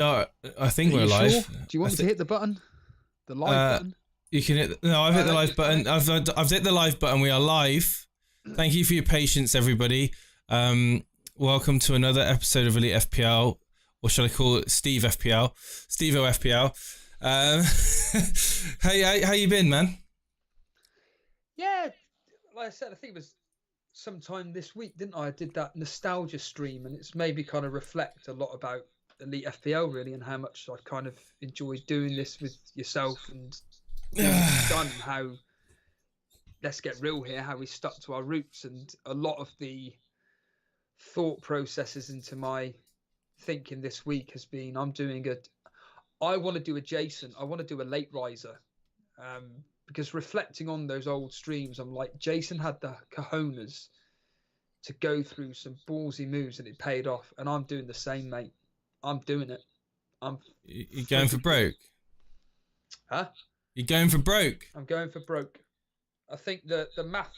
I think we're live. Sure? Do you want me to hit the button? The live button? You can hit. No, I've hit the live button. I've hit the live button. We are live. Thank you for your patience, everybody. Welcome to another episode of Elite FPL, or shall I call it Steve FPL? Steve-O FPL. How you been, man? Yeah, like I said, I think it was sometime this week, didn't I? I did that nostalgia stream, and it's made me kind of reflect a lot about Elite FPL, really, and how much I kind of enjoyed doing this with yourself and done. How, let's get real here, how we stuck to our roots, and a lot of the thought processes into my thinking this week has been, I want to do a Jason, I want to do a late riser, because reflecting on those old streams, I'm like, Jason had the cojones to go through some ballsy moves and it paid off, and I'm doing the same, mate. I'm doing it. You're going for broke? Huh? You're going for broke? I'm going for broke. I think the math.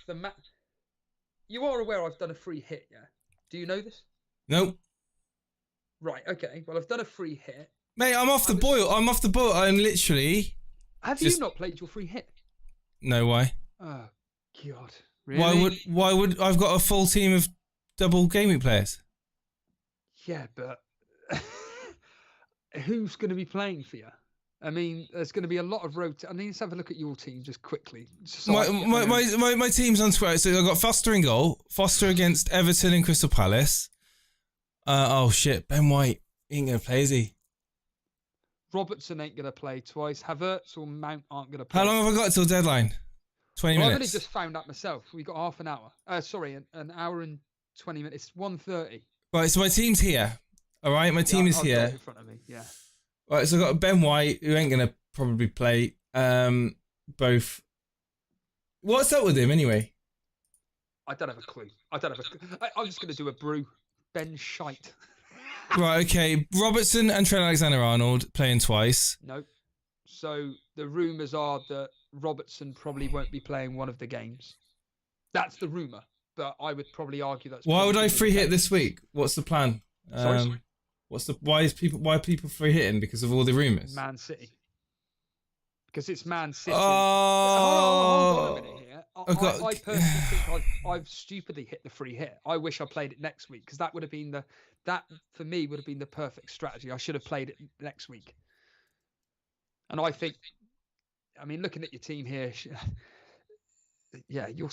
You are aware I've done a free hit, yeah? Do you know this? Nope. Right, okay. Well, I've done a free hit. Mate, I'm off the boil. I'm off the boil. I'm literally... Have you not played your free hit? No, why? Oh, God. Really? Why would I've got a full team of double Gameweek players? Yeah, but who's going to be playing for you? I mean, there's going to be a lot of rotation. I mean, let's have a look at your team just quickly. So my team's on Twitter. So I've got Foster in goal. Foster against Everton and Crystal Palace. Oh shit, Ben White ain't going to play, is he? Robertson ain't going to play twice. Havertz or Mount aren't going to play. How long have I got till deadline? 20 minutes. I've only just found out myself. We got half an hour. Sorry, an hour and 20 minutes. It's 1:30. Right, so my team's here. All right, my team is I've here. got it in front of me. Yeah. Right, so I've got Ben White, who ain't going to probably play. Both. What's up with him anyway? I don't have a clue. I'm just going to do a brew. Ben Shite. Right, okay. Robertson and Trent Alexander-Arnold playing twice. No. So the rumours are that Robertson probably won't be playing one of the games. That's the rumour, but I would probably argue that's... Why would I free hit this week? What's the plan? Sorry? Why are people free hitting? Because of all the rumours? Man City. Because it's Man City. Oh! Hold on a minute here. I personally think I've stupidly hit the free hit. I wish I played it next week, because that would have been that for me would have been the perfect strategy. I should have played it next week. And I think, I mean, looking at your team here, yeah, your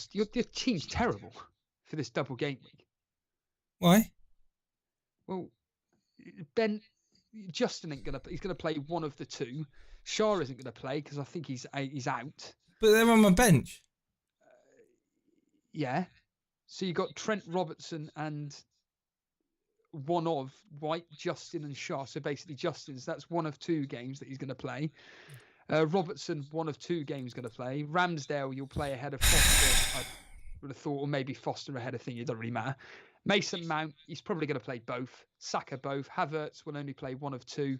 team's terrible for this double game week. Why? Well, Justin ain't he's gonna play one of the two. Shaw isn't gonna play because I think he's out. But they're on my bench. Yeah. So you got Trent, Robertson, and one of White, Justin, and Shaw. So basically, that's one of two games that he's going to play. Robertson, one of two games going to play. Ramsdale, you'll play ahead of Foster. I would have thought, or maybe Foster ahead of Thier. It doesn't really matter. Mason Mount, he's probably going to play both. Saka, both. Havertz will only play one of two.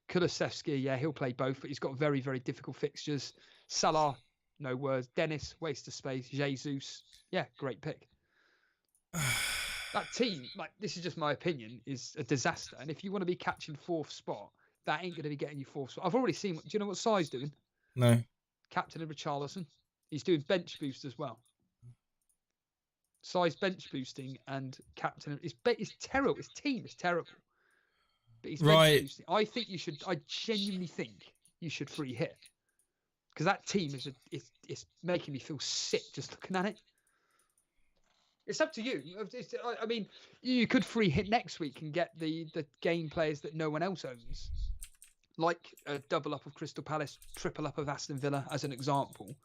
Kulusevski, yeah, he'll play both, but he's got very, very difficult fixtures. Salah, no words. Dennis, waste of space. Jesus, yeah, great pick. That team, like, this is just my opinion, is a disaster. And if you want to be catching fourth spot, that ain't going to be getting you fourth spot. I've already seen. Do you know what Sai's doing? No. Captain and Richarlison. He's doing bench boost as well. Sai's bench boosting and captain. It's terrible. His team is terrible. But he's bench boosting. I genuinely think you should free hit. Because that team is making me feel sick just looking at it. It's up to you. I mean, you could free hit next week and get the game players that no one else owns. Like a double up of Crystal Palace, triple up of Aston Villa, as an example.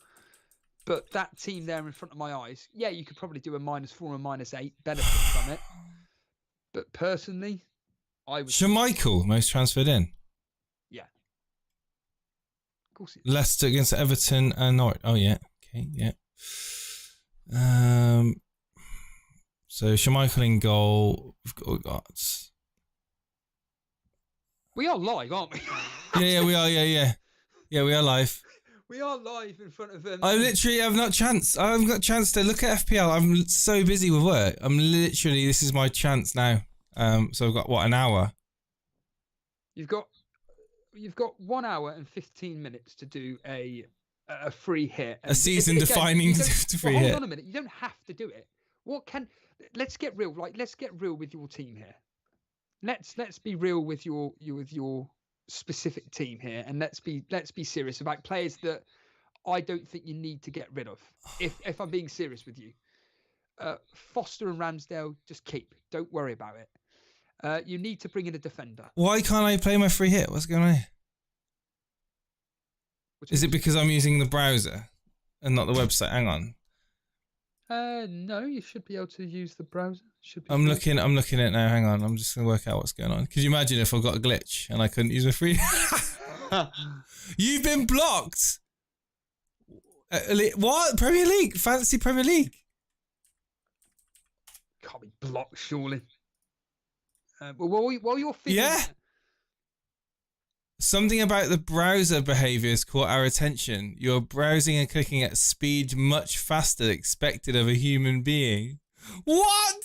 But that team there in front of my eyes, yeah, you could probably do a -4 or -8, benefit from it. But personally, I would... Schmeichel, most transferred in? Yeah. Of course it is. Leicester against Everton and Norwich. Oh, yeah. Okay, yeah. So Schmeichel in goal. We are live, aren't we? Yeah, we are. Yeah, we are live. We are live in front of them. I literally have not chance. I haven't got a chance to look at FPL. I'm so busy with work. This is my chance now. So I've got, what, an hour? You've got 1 hour and 15 minutes to do a free hit. A season-defining free hit. Hold on a minute. You don't have to do it. Let's get real. Let's get real with your team here. Let's be real with your specific team here, and let's be serious about players that I don't think you need to get rid of. If I'm being serious with you, Foster and Ramsdale, just keep. Don't worry about it. You need to bring in a defender. Why can't I play my free hit? What's going on? Is it because I'm using the browser and not the website? Hang on. No, you should be able to use the browser. I'm looking at it now. Hang on. I'm just going to work out what's going on. Could you imagine if I got a glitch and I couldn't use my free? You've been blocked. What? Premier League? Fantasy Premier League? Can't be blocked, surely. While you're figuring... Yeah. Something about the browser behaviors caught our attention. You're browsing and clicking at speed much faster than expected of a human being. What?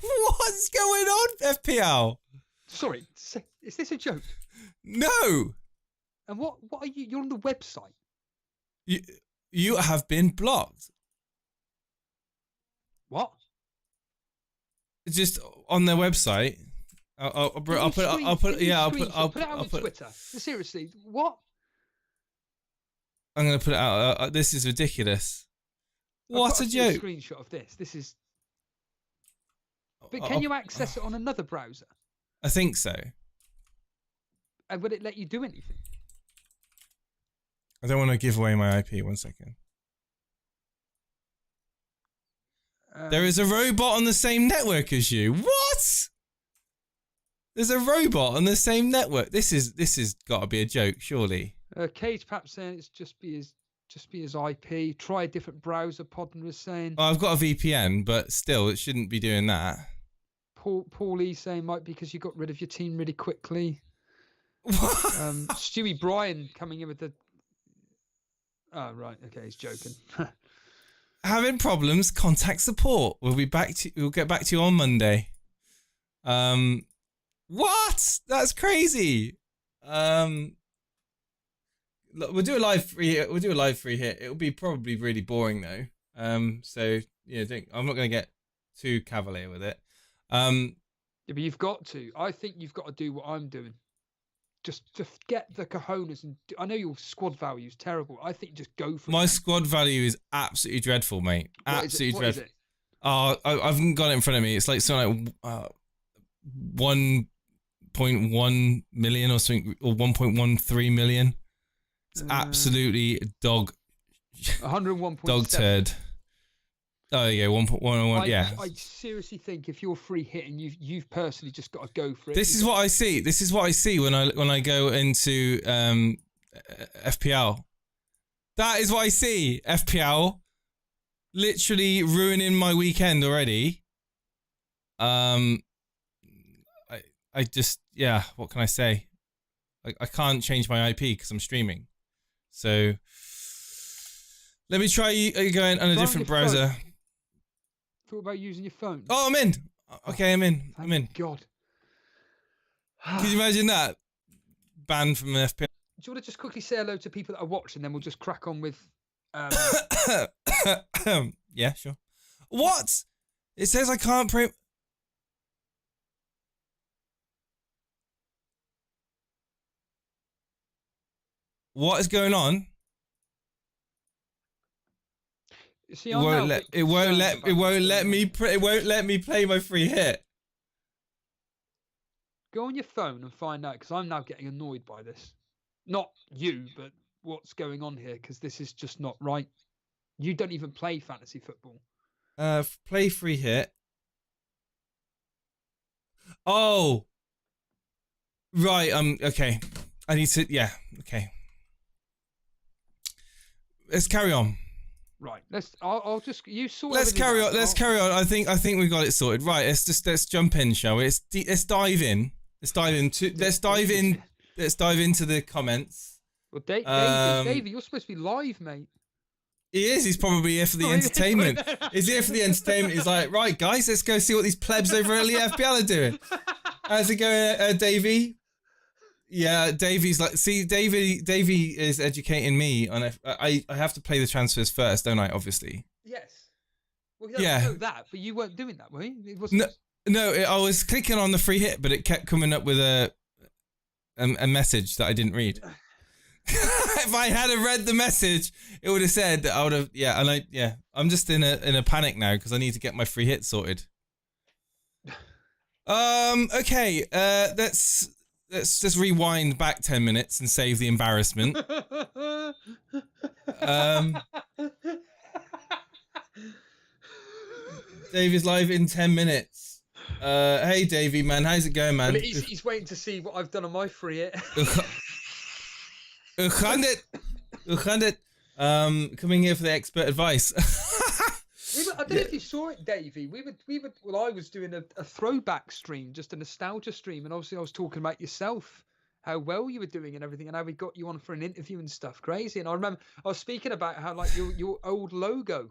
What's going on, FPL? Sorry, is this a joke? No. And what are you? You're on the website. You have been blocked. What? Just on their website. I'll put it out on Twitter. Seriously, what? I'm gonna put it out. This is ridiculous. What a joke! Screenshot of this. This is. But can you access it on another browser? I think so. And would it let you do anything? I don't want to give away my IP. 1 second. There is a robot on the same network as you. What? There's a robot on the same network. This is got to be a joke, surely. Cage perhaps saying it's just be his IP. Try a different browser. Podden was saying. Oh, I've got a VPN, but still, it shouldn't be doing that. Paulie saying might be because you got rid of your team really quickly. What? Stewie Bryan coming in with the. Oh right, okay, he's joking. Having problems? Contact support. We'll get back to you on Monday. What? That's crazy. Look, we'll do a live free hit. It'll be probably really boring though. So yeah, I'm not going to get too cavalier with it. Yeah, but you've got to. I think you've got to do what I'm doing. Just to get the cojones and I know your squad value is terrible. I think just go for it. My squad value is absolutely dreadful, mate. Absolutely dreadful. Is it? Oh, I've got it in front of me. It's like something like 1.1 million or something, or 1.13 million. It's absolutely dog 101.7. dog turd. Oh yeah, 1.1. Yeah. I seriously think if you're free hit and you've personally just got to go for it. This is what I see. This is what I see when I go into FPL. That is what I see. FPL literally ruining my weekend already. I just, yeah, what can I say? I can't change my IP because I'm streaming. So let me try going on a different browser. Phone. Thought about using your phone. Oh, I'm in. Okay, I'm in. I'm in. God. Can you imagine that? Banned from FPL. Do you want to just quickly say hello to people that are watching, then we'll just crack on with... Yeah, sure. What? It says I can't pre... What is going on? See, it won't let me play my free hit. Go on your phone and find out, because I'm now getting annoyed by this. Not you, but what's going on here, because this is just not right. You don't even play fantasy football. Play free hit. Oh. Right, okay. I need to, yeah, okay. Let's carry on. Right. I'll just you sort. Let's carry on. Let's carry on. I think we got it sorted. Right. Let's jump in, shall we? Let's dive in. Let's dive into the comments. Well, Davey, you're supposed to be live, mate. He is. He's probably here for the entertainment. He's here for the entertainment. He's like, right, guys, let's go see what these plebs over at Elite FPL are doing. How's it going, Davey? Yeah, Davey's like, see, Davey is educating me on I have to play the transfers first, don't I? Obviously. Yes. Well, Yeah. I know that, but you weren't doing that, were you? It wasn't. No, I was clicking on the free hit, but it kept coming up with a message that I didn't read. If I had read the message, it would have said that I would have. Yeah, and I'm just in a panic now because I need to get my free hit sorted. Okay. Let's just rewind back 10 minutes and save the embarrassment. Davey's live in 10 minutes. Hey Davey, man, how's it going, man? Well, he's waiting to see what I've done on my free hit. Coming here for the expert advice. I don't know if you saw it, Davey. Well, I was doing a throwback stream, just a nostalgia stream, and obviously I was talking about yourself, how well you were doing and everything, and how we got you on for an interview and stuff. Crazy. And I remember I was speaking about how like your old logo.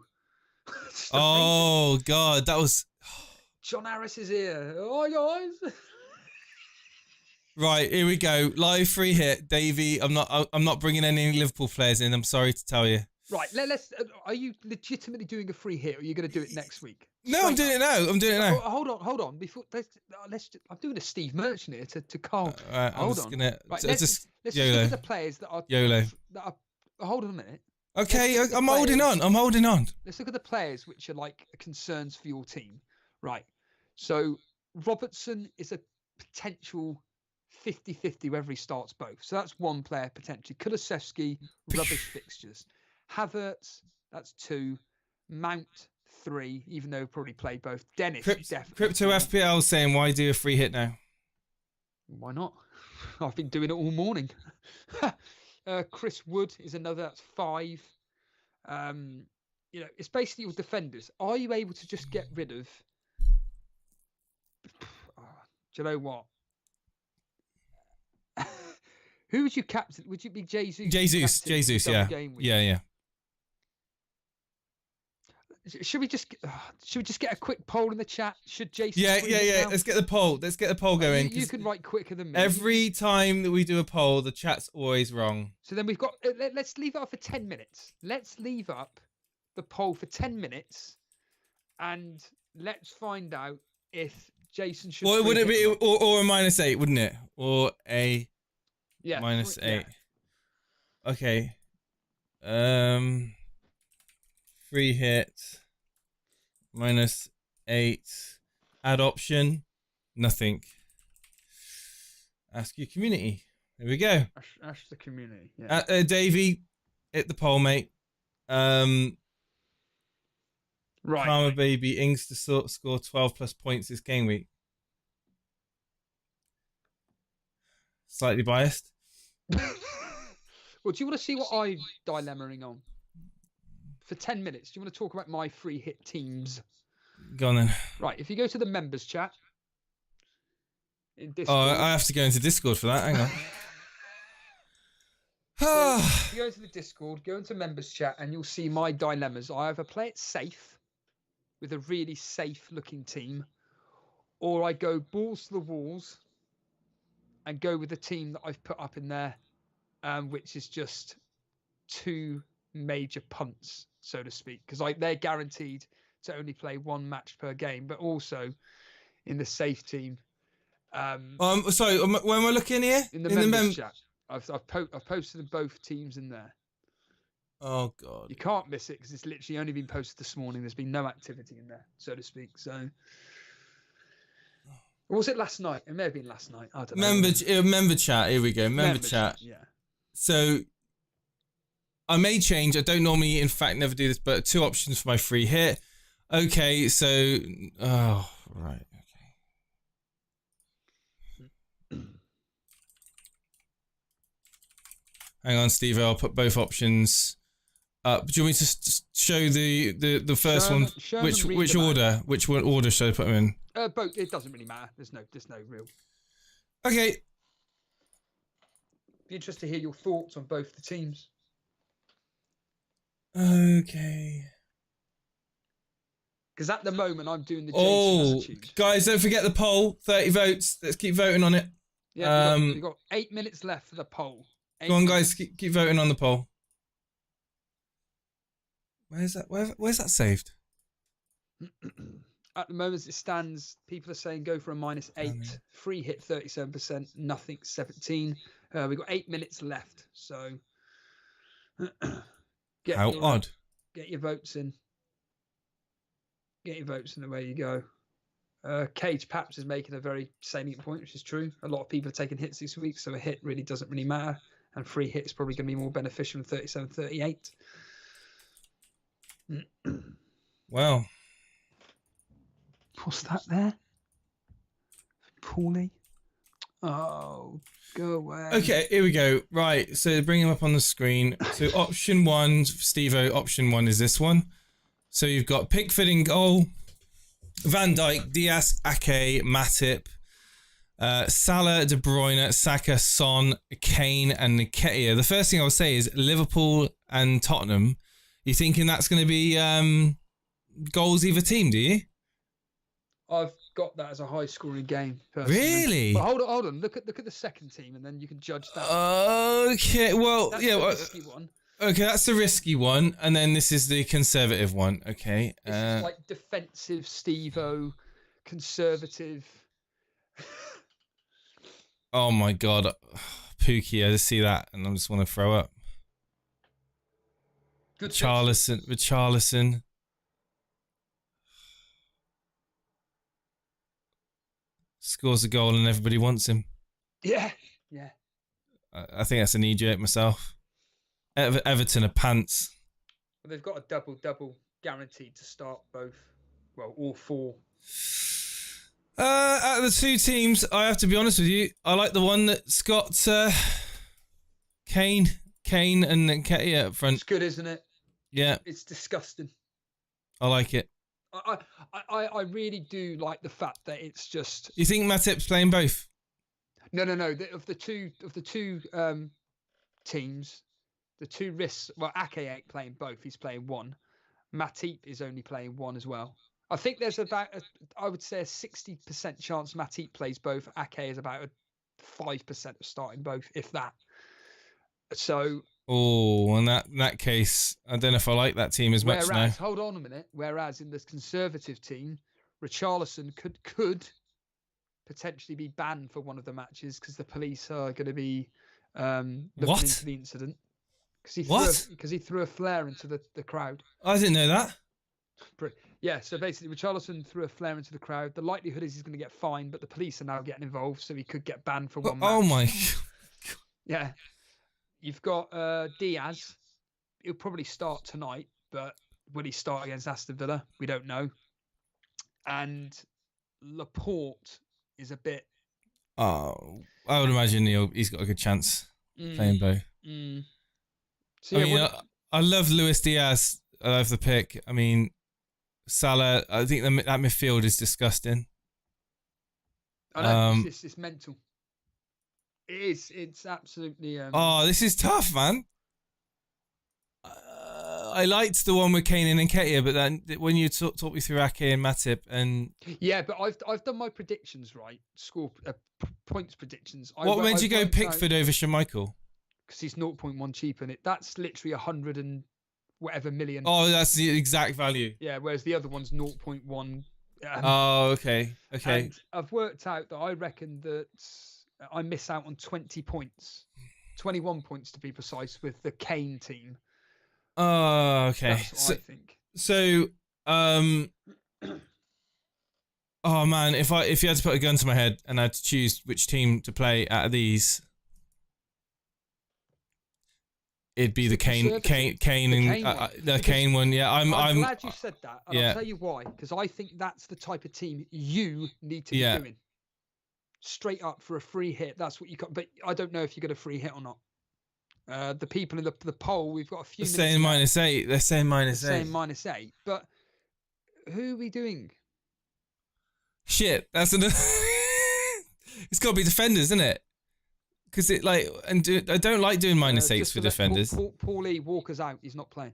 Oh God, that was. John Harris is here. Oh guys. Right, here we go. Live free hit, Davey. I'm not bringing any Liverpool players in. I'm sorry to tell you. Right, let's. Are you legitimately doing a free hit, or are you going to do it next week? No, I'm doing it now. Hold on. Before I'm doing a Steve Merchant here to Carl. Hold on. Right, let's just look at the players that are YOLO. Hold on a minute. Okay, I'm holding on. Let's look at the players which are like concerns for your team. Right. So Robertson is a potential 50-50 whether he starts both. So that's one player potentially. Kulusevski, rubbish fixtures. Havertz, that's 2. Mount, 3, even though he'll probably play both. Dennis, definitely. Crypto FPL saying, why do a free hit now? Why not? I've been doing it all morning. Chris Wood is another, that's 5. It's basically your defenders. Are you able to just get rid of... do you know what? Who would you captain? Would you be Jesus? Jesus, yeah. Yeah. Should we just get a quick poll in the chat? Should Jason? Yeah. Let's get the poll going. You can write quicker than me. Every time that we do a poll, the chat's always wrong. So then we've got. Let's leave it up for 10 minutes. Let's leave up the poll for 10 minutes, and let's find out if Jason should. Well, would it be or a -8, wouldn't it? Or a -8. Yeah. Okay. Free hit, -8, add option, nothing. Ask your community. There we go. Ask the community. Yeah. Davey, hit the poll, mate. Right. Karma baby, Ings to score 12+ points this game week. Slightly biased. Well, do you want to see what I'm dilemmaing on? For 10 minutes, do you want to talk about my free hit teams? Go on then. Right, if you go to the members chat in Discord. Oh, I have to go into Discord for that. Hang on. So if you go to the Discord, go into members chat, and you'll see my dilemmas. I either play it safe with a really safe looking team, or I go balls to the walls and go with the team that I've put up in there, which is just 2 major punts, so to speak, because they're guaranteed to only play 1 match per game, but also in the safe team. Sorry, when we're looking here in the members chat, I've posted both teams in there. Oh God, you can't miss it because it's literally only been posted this morning. There's been no activity in there, so to speak. So, or was it last night? It may have been last night. I don't know. Member chat. Here we go. Member chat. Yeah. So I may change. I don't normally, in fact, never do this, but 2 options for my free hit. Okay, so right. Okay. Hang on, Steve. I'll put both options up. Do you want me to show the first one? Which order? Which order should I put them in? Both. It doesn't really matter. There's no real. Okay. Be interested to hear your thoughts on both the teams. Okay. Because at the moment I'm doing the Jason attitude. Guys, don't forget the poll. 30 votes. Let's keep voting on it. Yeah, we've got 8 minutes left for the poll. Go on, guys, keep voting on the poll. Where's that? Where's that saved? At the moment, as it stands, people are saying go for a -8. Free hit 37%, nothing 17. We've got 8 minutes left, so How odd. Get your votes in. Get your votes in, and away you go. Cage Paps is making a very salient point, which is true. A lot of people have taken hits this week, so a hit really doesn't really matter. And free hit is probably going to be more beneficial than 37-38. Wow. What's that there? Paulie? Oh, go away. Okay, here we go. Right, so bring him up on the screen. So option 1, Steve-O, option 1 is this one. So you've got Pickford in goal, Van Dijk, Diaz, Ake, Matip, Salah, De Bruyne, Saka, Son, Kane, and Nketiah. The first thing I would say is Liverpool and Tottenham. You thinking that's going to be goals either team, do you? I've got that as a high-scoring game. Personally. Really? But hold on. Look at the second team, and then you can judge that. Okay. Well, that's yeah. The risky one. Okay, that's the risky one, and then this is the conservative one. Okay. This is like defensive, Steve-O, conservative. Oh my God, Pookie! I just see that, and I just want to throw up. Good Richarlison. Scores a goal and everybody wants him. Yeah. I think that's a knee jerk myself. Everton are pants. Well, they've got a double guaranteed to start both. Well, all four. Out of the two teams, I have to be honest with you, I like the one that's got Kane and Nketiah up front. It's good, isn't it? Yeah. It's disgusting. I like it. I really do like the fact that it's just. You think Matip's playing both? No. Of the two teams, the two risks. Well, Ake ain't playing both. He's playing one. Matip is only playing one as well. I think there's about, I would say, a 60% chance Matip plays both. Ake is about a 5% of starting both, if that. So. Oh, in that case, I don't know if I like that team as much now. Hold on a minute. Whereas in this conservative team, Richarlison could potentially be banned for one of the matches because the police are going to be looking into the incident. Because he threw a flare into the crowd. I didn't know that. Yeah, so basically Richarlison threw a flare into the crowd. The likelihood is he's going to get fined, but the police are now getting involved, so he could get banned for one match. Oh my. Yeah. You've got Diaz. He'll probably start tonight, but will he start against Aston Villa? We don't know. And Laporte is a bit. Oh, I would imagine he's got a good chance playing both. So, yeah, I love Luis Diaz. I love the pick. I mean, Salah. I think that midfield is disgusting. I know it's mental. It is. It's absolutely. Oh, this is tough, man. I liked the one with Kane and Nketiah, but then when you talk me through Ake and Matip and yeah, but I've done my predictions right. Score points predictions. What made you go Pickford over Schmeichel? Because he's 0.1 cheaper, and that's literally 100 and whatever million. Oh, that's the exact value. Yeah, whereas the other one's 0.1. Oh, okay. And I've worked out that I reckon that I miss out on 20 points, 21 points to be precise, with the Kane team. Oh, okay. That's what I think. So, oh man, if you had to put a gun to my head and I had to choose which team to play out of these, it'd be the Kane and the Kane one. Yeah, I'm glad you said that. And I'll tell you why. Because I think that's the type of team you need to be doing. Straight up for a free hit. That's what you got. But I don't know if you get a free hit or not. The people in the poll, we've got a few. They're saying -8. They're saying -8. They're saying -8. But who are we doing? Shit, that's another. It's got to be defenders, isn't it? Because I don't like doing -8s for defenders. Paulie Walker's out. He's not playing.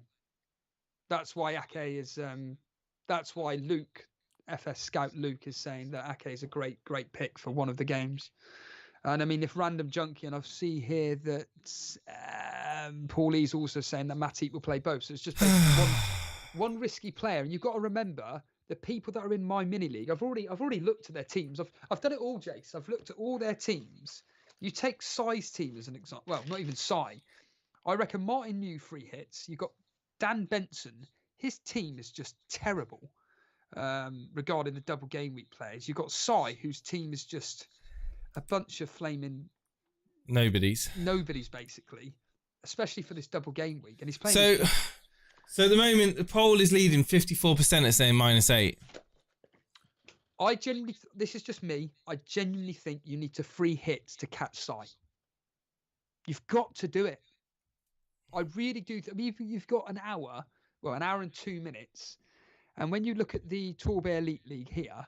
That's why Ake is. That's why Luke, FS Scout Luke, is saying that Ake is a great pick for one of the games. And I mean, if Random Junkie, and I see here that Paulie's also saying that Matip will play both. So it's just basically one risky player. And you've got to remember the people that are in my mini league. I've already looked at their teams. I've done it all, Jace. I've looked at all their teams. You take Sai's team as an example. Well, not even Sai. I reckon Martin New 3 hits. You've got Dan Benson. His team is just terrible regarding the double game week players. You've got Sai, whose team is just a bunch of flaming Nobody's basically, especially for this double game week. And he's playing. So at the moment, the poll is leading 54% at saying -8. I genuinely, this is just me. I genuinely think you need to 3 hits to catch Sai. You've got to do it. I really do. I mean, you've got an hour and 2 minutes. And when you look at the Torbay Elite League here,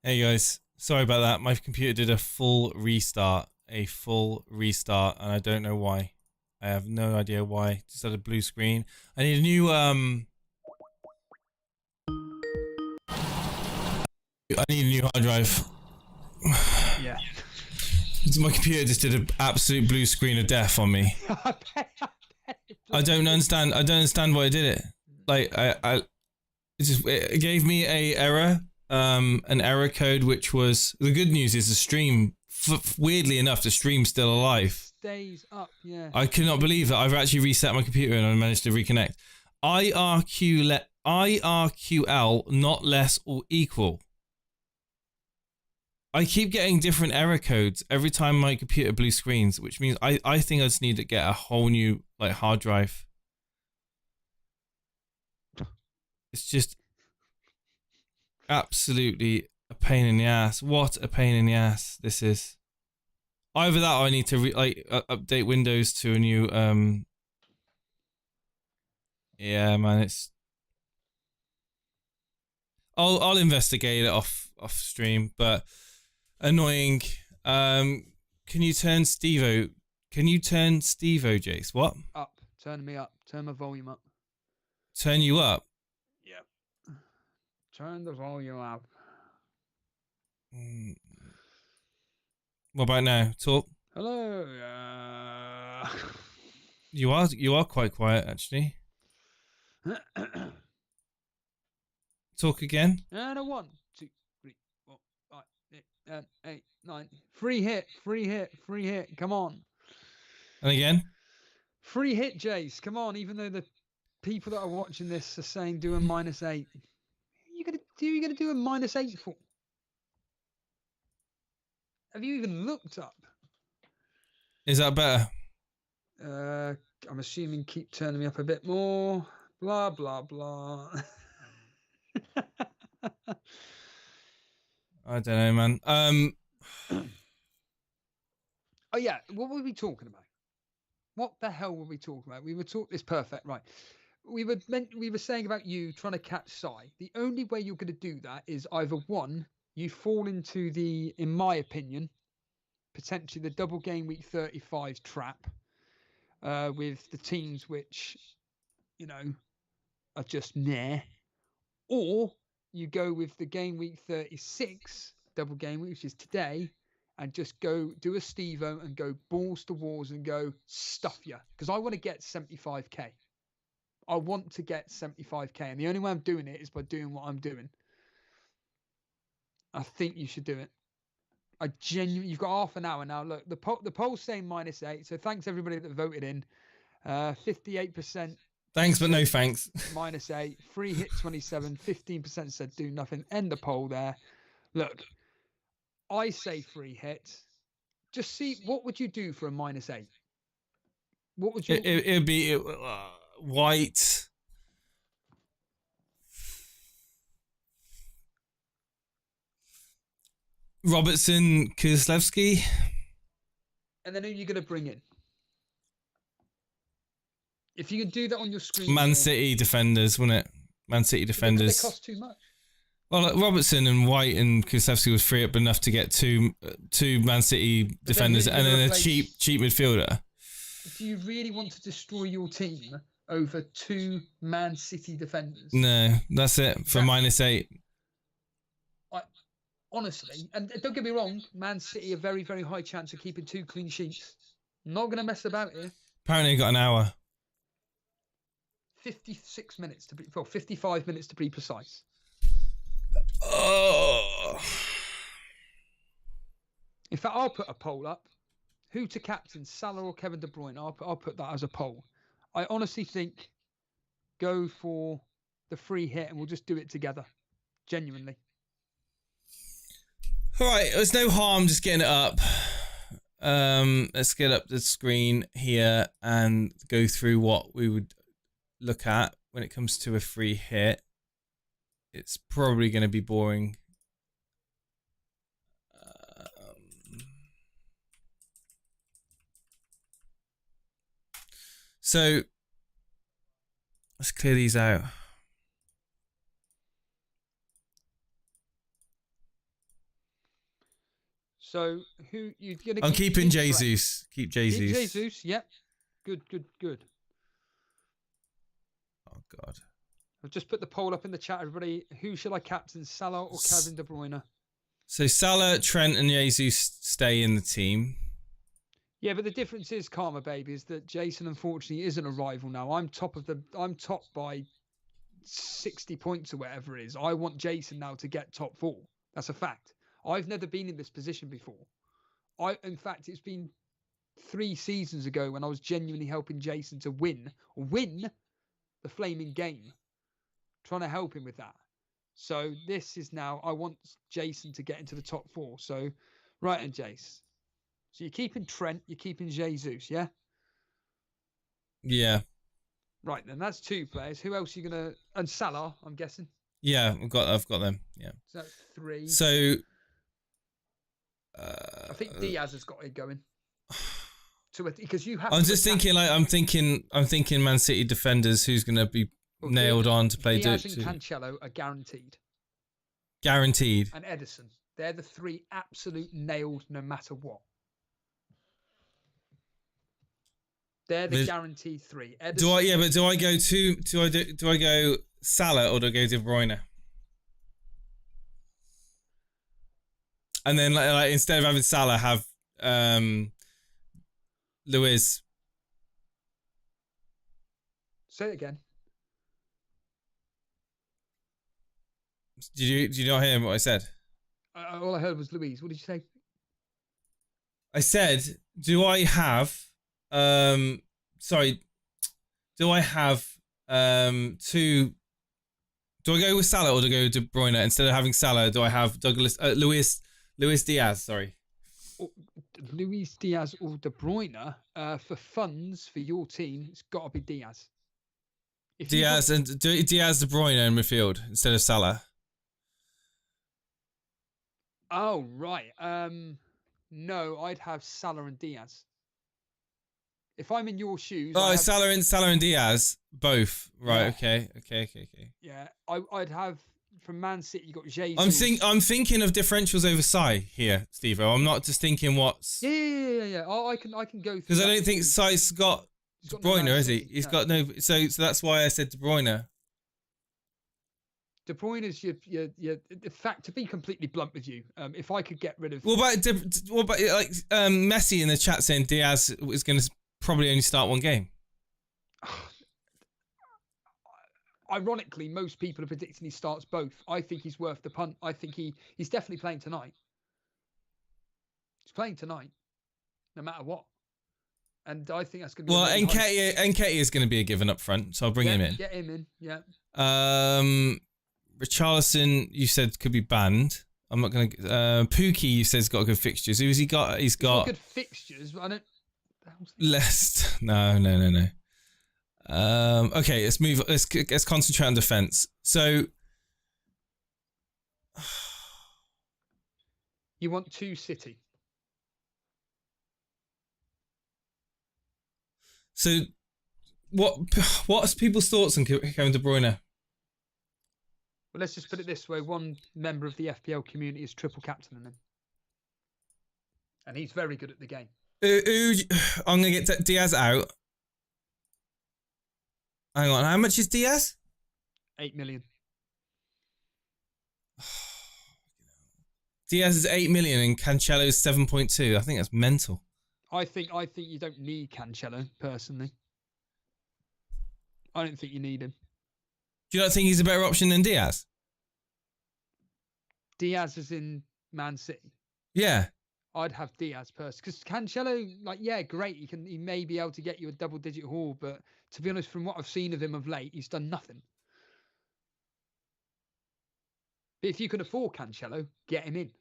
Hey guys, sorry about that. My computer did a full restart, and I don't know why. I have no idea why. Just had a blue screen. I need a new hard drive. yeah. My computer just did an absolute blue screen of death on me. I don't understand why it did it. Like it gave me an error code, which was, the good news is the stream, weirdly enough, the stream's still alive. Stays up, yeah. I cannot believe that I've actually reset my computer and I managed to reconnect. IRQL not less or equal. I keep getting different error codes every time my computer blue screens, which means I think I just need to get a whole new hard drive. It's just absolutely a pain in the ass. What a pain in the ass this is. Either that or I need to update Windows to a new yeah, man, it's I'll investigate it off stream, but annoying. Can you turn Steve-O, Jace? What? Up. Turn me up. Turn my volume up. Turn you up? Yep. Turn the volume up. What about now? Talk. Hello. You are quite quiet, actually. Talk again. And a 1, 2, 3, 4, 5, 6, 7, 8, 9. Free hit. Come on. And again. Free hit, Jace. Come on. Even though the people that are watching this are saying do a -8, you're gonna do a -8 for? Have you even looked up? Is that better? I'm assuming keep turning me up a bit more. Blah blah blah. I don't know, man. Oh yeah, what were we talking about? What the hell were we talking about? We were this perfect, right? We were saying about you trying to catch Sai. The only way you're going to do that is either one, you fall into the, in my opinion, potentially the double game week 35 trap with the teams which, are just meh, or you go with the game week 36 double game week, which is today, and just go do a Steve-O and go balls to walls and go stuff you, because I want to get 75k. I want to get 75k, and the only way I'm doing it is by doing what I'm doing. I think you should do it. You've got half an hour now. Look, the poll's saying -8, so thanks everybody that voted in. 58% Thanks, but no thanks. -8. Free hit 27. 15% said do nothing. End the poll there. Look, I say free hit. Just see, what would you do for a -8? What would you... It'd be White. Robertson, Kuslevsky. And then who are you going to bring in? If you can do that on your screen... Man City defenders, wouldn't it? Man City defenders. They cost too much. Well, like Robertson and White and Kuslevsky was free up enough to get two Man City defenders and then a cheap midfielder. Do you really want to destroy your team over 2 Man City defenders? No, that's it for -8. Honestly, and don't get me wrong, Man City a very, very high chance of keeping 2 clean sheets. Not going to mess about here. Apparently, got an hour. 56 minutes to be, well, 55 minutes to be precise. Oh. In fact, I'll put a poll up. Who to captain, Salah or Kevin De Bruyne? I'll put that as a poll. I honestly think go for the free hit and we'll just do it together. Genuinely. All right, there's no harm just getting it up. Let's get up the screen here and go through what we would look at when it comes to a free hit. It's probably going to be boring. So let's clear these out. So who you're gonna? I'm keeping Jesus. Keep Jesus. Keep Jesus. Yep. Good. Oh God. I've just put the poll up in the chat, everybody. Who should I captain, Salah or Kevin De Bruyne? So Salah, Trent, and Jesus stay in the team. Yeah, but the difference is, Karma Baby, is that Jason unfortunately isn't a rival now. I'm top by 60 points or whatever it is. I want Jason now to get top 4. That's a fact. I've never been in this position before. In fact, it's been 3 seasons ago when I was genuinely helping Jason to win the flaming game, trying to help him with that. So this is now, I want Jason to get into the top 4. So, right, and Jace. So you're keeping Trent, you're keeping Jesus, yeah? Yeah. Right, then that's 2 players. Who else are you gonna? And Salah, I'm guessing. Yeah, I've got them. Yeah. So that's 3. So I think Diaz has got it going. Because you have. I'm just thinking, I'm thinking Man City defenders who's going to be nailed on to play. Diaz and Cancelo are guaranteed. Guaranteed. And Edison, they're the 3 absolute nailed, no matter what. They're the guaranteed 3. Edison, do I go do I go Salah or do I go De Bruyne? And then like instead of having Salah, have Luiz. Say it again. Did you not hear what I said? All I heard was Louise. What did you say? I said, do I have do I have 2? Do I go with Salah or do I go with De Bruyne? Instead of having Salah, do I have Luis Diaz? Sorry, Luis Diaz or De Bruyne. For funds for your team, it's got to be Diaz. Diaz De Bruyne in midfield instead of Salah. Oh right. No, I'd have Salah and Diaz. If I'm in your shoes... Oh, Salah and Diaz, both. Right, yeah. Okay. Yeah, I'd have... From Man City, you got Jesus. I'm thinking of differentials over Sai here, Steve-O. I'm not just thinking what's... Yeah. I can go through... Because I don't think Sai's got De Bruyne, has he? He's got no... So that's why I said De Bruyne. De Bruyne is your in fact, to be completely blunt with you, if I could get rid of... What about Messi in the chat saying Diaz is going to probably only start 1 game? Ironically, most people are predicting he starts both. I think he's worth the punt. I think he's definitely playing tonight. He's playing tonight, no matter what. And I think that's going to be... Well, Nketiah is going to be a given up front, so I'll bring him in. Get him in, yeah. Richarlison, you said, could be banned. I'm not going to... Pookie, you said, has got good fixtures. Who has he got? He's got good fixtures, but I don't... Lest. No. Okay, let's move. Let's concentrate on defense. So... You want 2 City. So, what's people's thoughts on Kevin De Bruyne? Well, let's just put it this way. One member of the FPL community is triple captaining him. And he's very good at the game. I'm going to get Diaz out. Hang on, how much is Diaz? 8 million. Diaz is 8 million and Cancelo is 7.2. I think that's mental. I think you don't need Cancelo, personally. I don't think you need him. Do you not think he's a better option than Diaz? Diaz is in Man City. Yeah. I'd have Diaz personally. Because Cancelo, great. He may be able to get you a double-digit haul, but to be honest, from what I've seen of him of late, he's done nothing. But if you can afford Cancelo, get him in.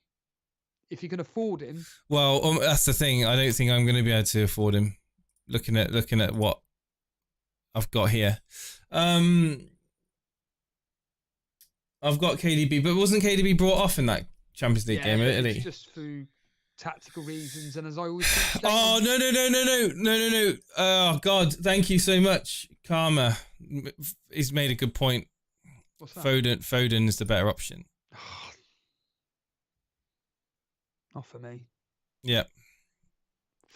If you can afford him... Well, that's the thing. I don't think I'm going to be able to afford him. Looking at what I've got here. I've got KDB, but wasn't KDB brought off in that Champions League game, really? It's just through tactical reasons, and as I always say... Oh, no. Oh, God, thank you so much, Karma. He's made a good point. What's that? Foden is the better option. Not for me. Yeah.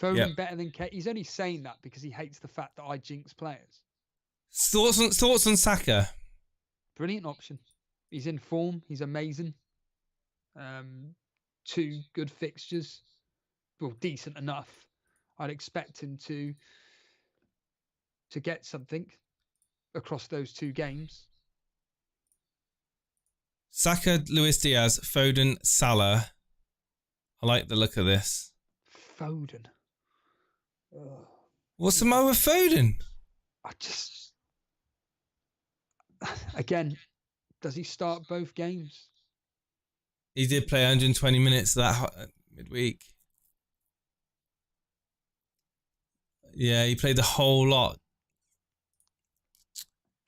Foden better than Kate. He's only saying that because he hates the fact that I jinx players. Thoughts on Saka? Brilliant option. He's in form. He's amazing. 2 good fixtures. Well, decent enough. I'd expect him to get something across those 2 games. Saka, Luis Diaz, Foden, Salah. I like the look of this. Foden. Ugh. What's the matter with Foden? Again, does he start both games? He did play 120 minutes that midweek. Yeah, he played the whole lot.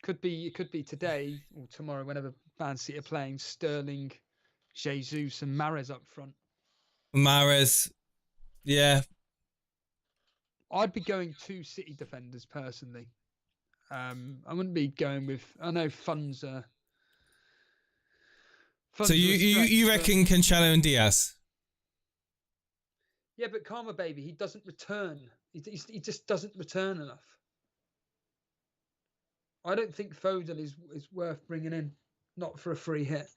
It could be today or tomorrow, whenever Man City are playing. Sterling, Jesus, and Mahrez up front. Mahrez, yeah. I'd be going 2 City defenders personally. I wouldn't be going with... I know funds are... So you reckon Cancelo and Diaz? Yeah, but Karma Baby, he doesn't return. He just doesn't return enough. I don't think Foden is worth bringing in. Not for a free hit.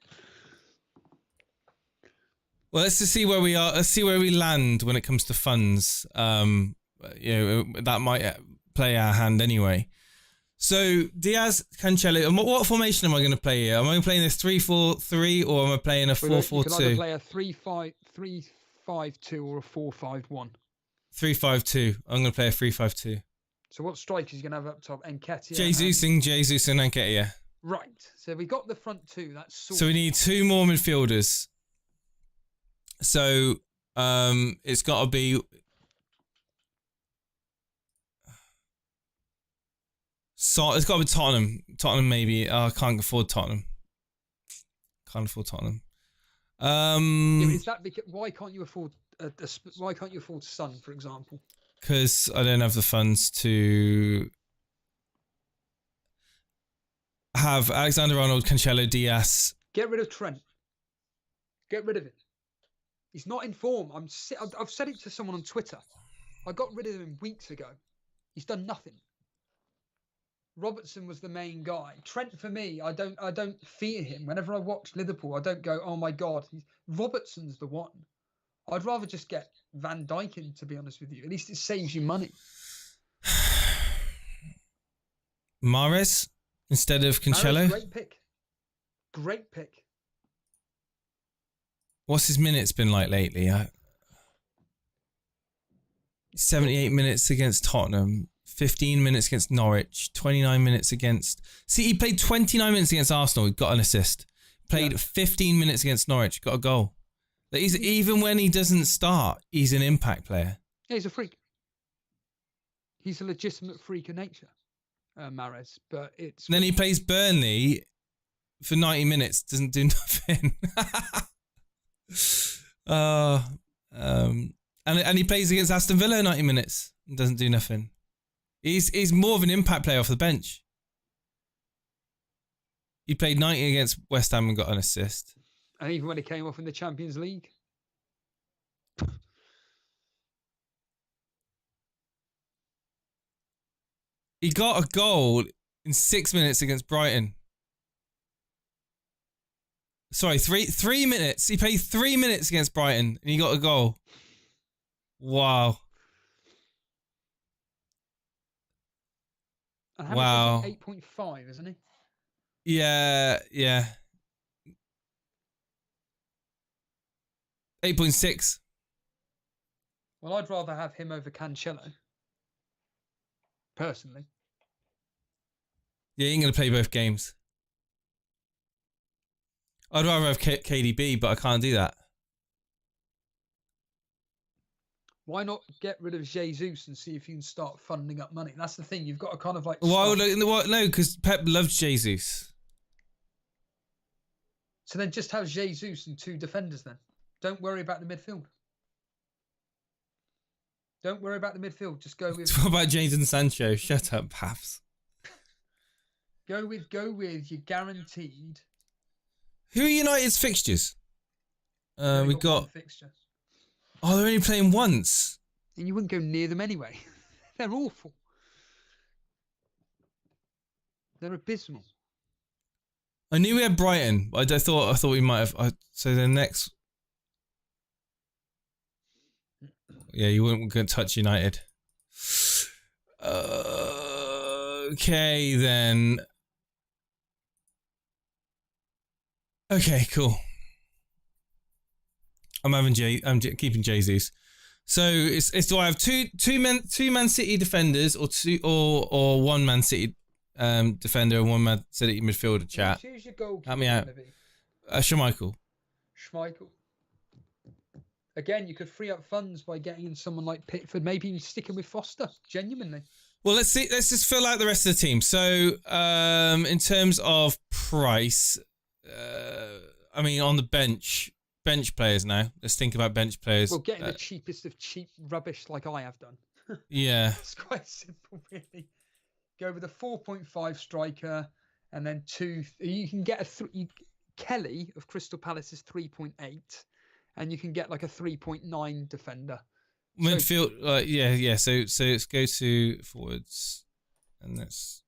Well, let's just see where we are. Let's see where we land when it comes to funds. That might play our hand anyway. So Diaz, Cancelo. And what formation am I going to play here? Am I going to play this 3-4-3 or am I playing a 4-4-2? You can either play a 3-5-2 or a 4-5-1. 3-5-2. I'm going to play a 3-5-2. So what strikers are you going to have up top? Nketiah. Jesus and Nketiah. Right. So we got the front 2. That's so we need 2 more midfielders. So it's got to be... So it's got to be Tottenham. Tottenham maybe. I can't afford Tottenham. Is that because, why can't you afford Son, for example? Because I don't have the funds to have Alexander-Arnold, Cancelo, Diaz. Get rid of Trent. Get rid of him. He's not in form. I've said it to someone on Twitter. I got rid of him weeks ago. He's done nothing. Robertson was the main guy. Trent, for me, I don't fear him. Whenever I watch Liverpool, I don't go, oh my God, Robertson's the one. I'd rather just get Van Dijk in, to be honest with you. At least it saves you money. Mahrez instead of Cancelo? Great pick. What's his minutes been like lately? 78 minutes against Tottenham, 15 minutes against Norwich, 29 minutes against... See, he played 29 minutes against Arsenal, he got an assist. Played 15 minutes against Norwich, got a goal. Even when he doesn't start, he's an impact player. Yeah, he's a freak. He's a legitimate freak of nature, Mahrez. But it's... Then he plays Burnley for 90 minutes, doesn't do nothing. And he plays against Aston Villa 90 minutes and doesn't do nothing. He's more of an impact player off the bench. He played 90 against West Ham and got an assist. And even when he came off in the Champions League. He got a goal in 6 minutes against Brighton. Sorry, three minutes. He played 3 minutes against Brighton and he got a goal. Wow. And wow. 8.5, isn't he? Yeah. 8.6. Well, I'd rather have him over Cancelo. Personally. Yeah, he ain't going to play both games. I'd rather have KDB, but I can't do that. Why not get rid of Jesus and see if you can start funding up money? That's the thing. You've got to kind of like... Well, no, because Pep loves Jesus. So then just have Jesus and 2 defenders then. Don't worry about the midfield. Don't worry about the midfield. Just go with... What about James and Sancho? Shut up, Paps. Go with your guaranteed... Who are United's fixtures? We got... Fixture. Oh, they're only playing once. And you wouldn't go near them anyway. They're awful. They're abysmal. I knew we had Brighton, but I thought we might have... so the next... Yeah, you wouldn't go touch United. Okay, then. Okay, cool. I'm keeping Jesus. So it's do I have two Man City defenders or one Man City defender and one Man City midfielder? Chat. Choose your goalkeeper. Help me out. Schmeichel. Again, you could free up funds by getting in someone like Pickford, maybe even sticking with Foster, genuinely. Well, let's see. Let's just fill out the rest of the team. So, in terms of price, I mean, on the bench players now. Let's think about bench players. Well, getting the cheapest of cheap rubbish like I have done. Yeah. It's quite simple, really. Go with a 4.5 striker and then 2. You can get Kelly of Crystal Palace is 3.8. And you can get like a 3.9 defender. Midfield, yeah. So let's go to forwards, and that's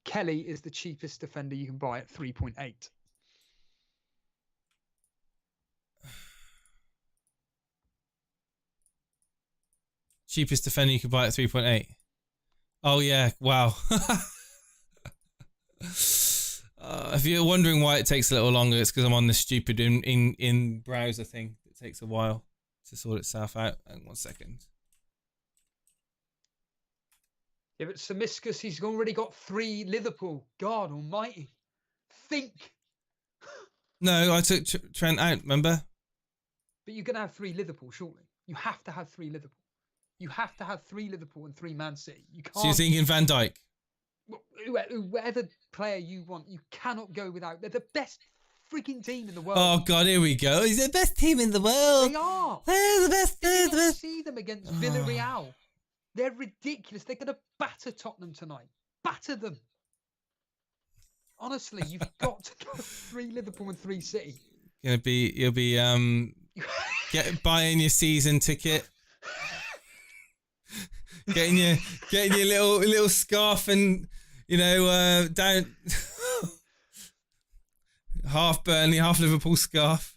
Kelly is the cheapest defender you can buy at 3.8. Cheapest defender you can buy at 3.8. Oh yeah, wow. If you're wondering why it takes a little longer, it's because I'm on this stupid in browser thing. It takes a while to sort itself out. Hang on 1 second. Yeah, but Samiskas, he's already got 3 Liverpool. God almighty. Think. No, I took Trent out, remember? But you're going to have 3 Liverpool, surely. You have to have 3 Liverpool. You have to have 3 Liverpool and 3 Man City. You can't... So you're thinking Van Dijk? Whatever player you want, you cannot go without. They're the best freaking team in the world. Oh God, here we go. He's the best team in the world. They are. They're the best. Did you not see them against Villarreal? They're ridiculous. They're going to batter Tottenham tonight. Batter them. Honestly, you've got to go 3 Liverpool and 3 City. You'll be buying your season ticket. getting your little scarf and down half Burnley, half Liverpool scarf.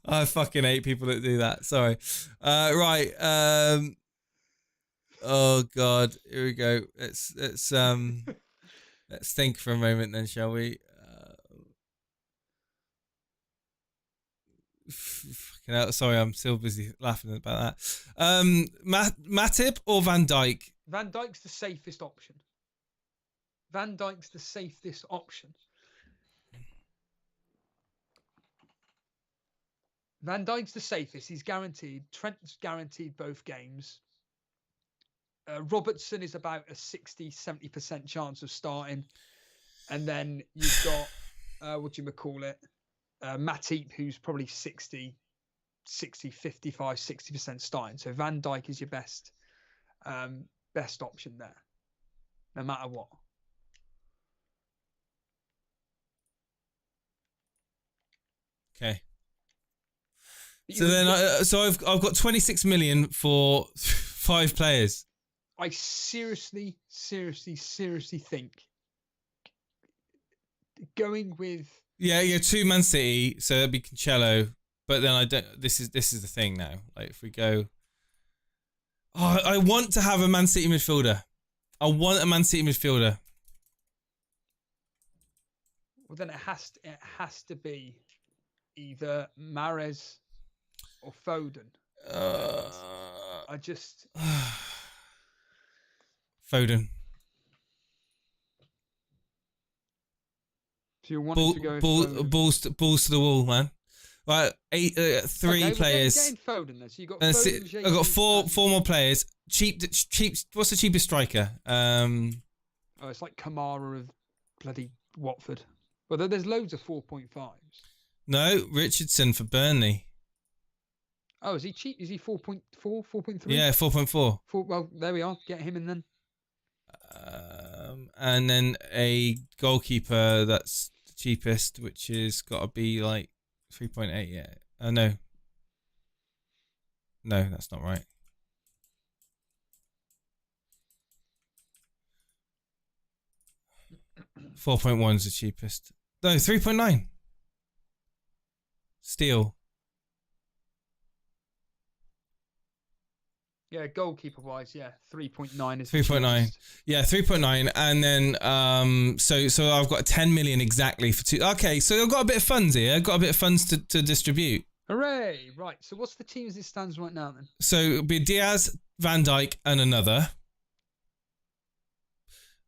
I fucking hate people that do that. Sorry. Right. Oh God. Here we go. Let's think for a moment then, shall we? Sorry, I'm still busy laughing about that. Matip or Van Dijk? Van Dijk's the safest option. Van Dijk's the safest option. Van Dijk's the safest. He's guaranteed. Trent's guaranteed both games. Robertson is about a 60-70% chance of starting. And then you've got, what do you call it? Matip, who's probably 55, 60% starting. So Van Dijk is your best option there, no matter what. Okay. So then, I've got 26 million for 5 players. I seriously think going with 2 Man City, so it'd be Cancelo. But then I don't. This is the thing now. Like if we go, I want to have a Man City midfielder. I want a Man City midfielder. Well, then it has to be either Mahrez or Foden. I just Foden. So you wanted to go balls to the wall, man. Right, 3 players. Getting Foden then. So you got. Foden, I've got four more players. Cheap. What's the cheapest striker? It's like Kamara of bloody Watford. Well, there's loads of 4.5s. No, Richardson for Burnley. Oh, is he cheap? Is he 4.4, 4.3? Yeah, 4.4. Well, there we are. Get him in then. And then a goalkeeper that's the cheapest, which is got to be like 3.8. Yeah. No, that's not right. $4.1 is the cheapest. No, 3.9. Steele. Yeah, goalkeeper wise, 3.9 is 3.9. Yeah, 3.9, and then so I've got 10 million exactly for 2. Okay, so I've got a bit of funds here. I've got a bit of funds to distribute. Hooray! Right. So what's the team as it stands right now then? So it'll be Diaz, Van Dijk, and another.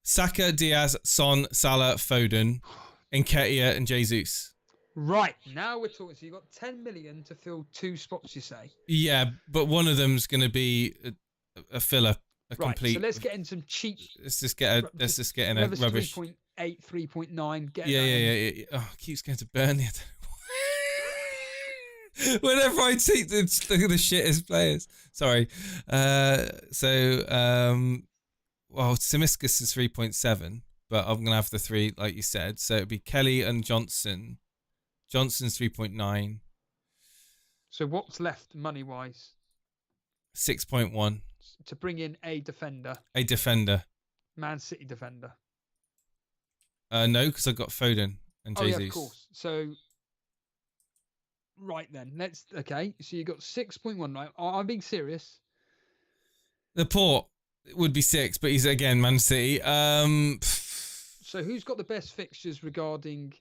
Saka, Diaz, Son, Salah, Foden, Nketiah, and Jesus. Right, now we're talking. So you've got 10 million to fill 2 spots, you say? Yeah, but one of them's going to be a filler, complete. So let's get in some cheap. Let's just get in a rubbish. 3.8, 3.9. Yeah. Oh, it keeps going to Burnley. Whenever I take the shittest players. Sorry. Well, Simiscus is 3.7, but I'm going to have the 3, like you said. So it'd be Kelly and Johnson. Johnson's 3.9. So what's left money-wise? 6.1. To bring in a defender. Man City defender. No, because I've got Foden and Jesus. Oh, yeah, of course. So, right then. Okay, so you got 6.1, right? I'm being serious. The Port would be 6, but he's, again, Man City. So who's got the best fixtures regarding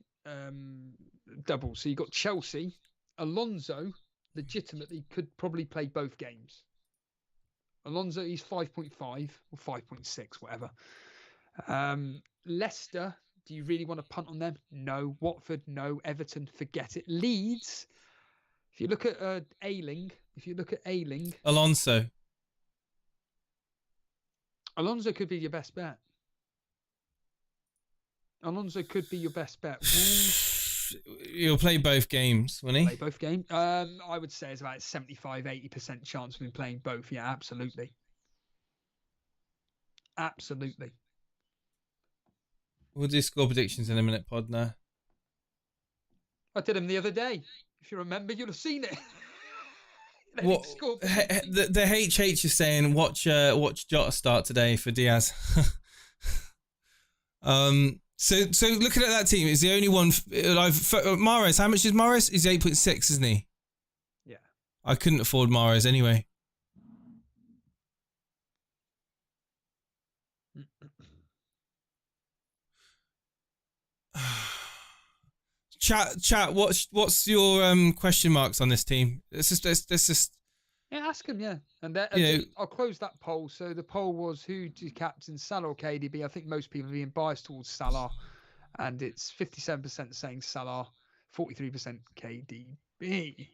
doubles? So you got Chelsea. Alonso legitimately could probably play both games. Alonso, he's 5.5 or 5.6, whatever. Leicester, do you really want to punt on them? No. Watford, no. Everton, forget it. Leeds, if you look at Ayling. Alonso could be your best bet. He'll play both games, won't he? Play both games. I would say it's about 75-80% chance of him playing both. Yeah, absolutely. We'll do score predictions in a minute, pod now. I did them the other day. If you remember, you'll have seen it. What? The HH is saying watch Jota start today for Diaz. So looking at that team, is the only one. Mahrez, how much is Mahrez? He's 8.6, isn't he? Yeah. I couldn't afford Mahrez anyway. Chat. What's your question marks on this team? It's just. Yeah, ask him. Yeah, and I'll close that poll. So the poll was who do you captain, Salah or KDB? I think most people are being biased towards Salah, and it's 57% saying Salah, 43% KDB.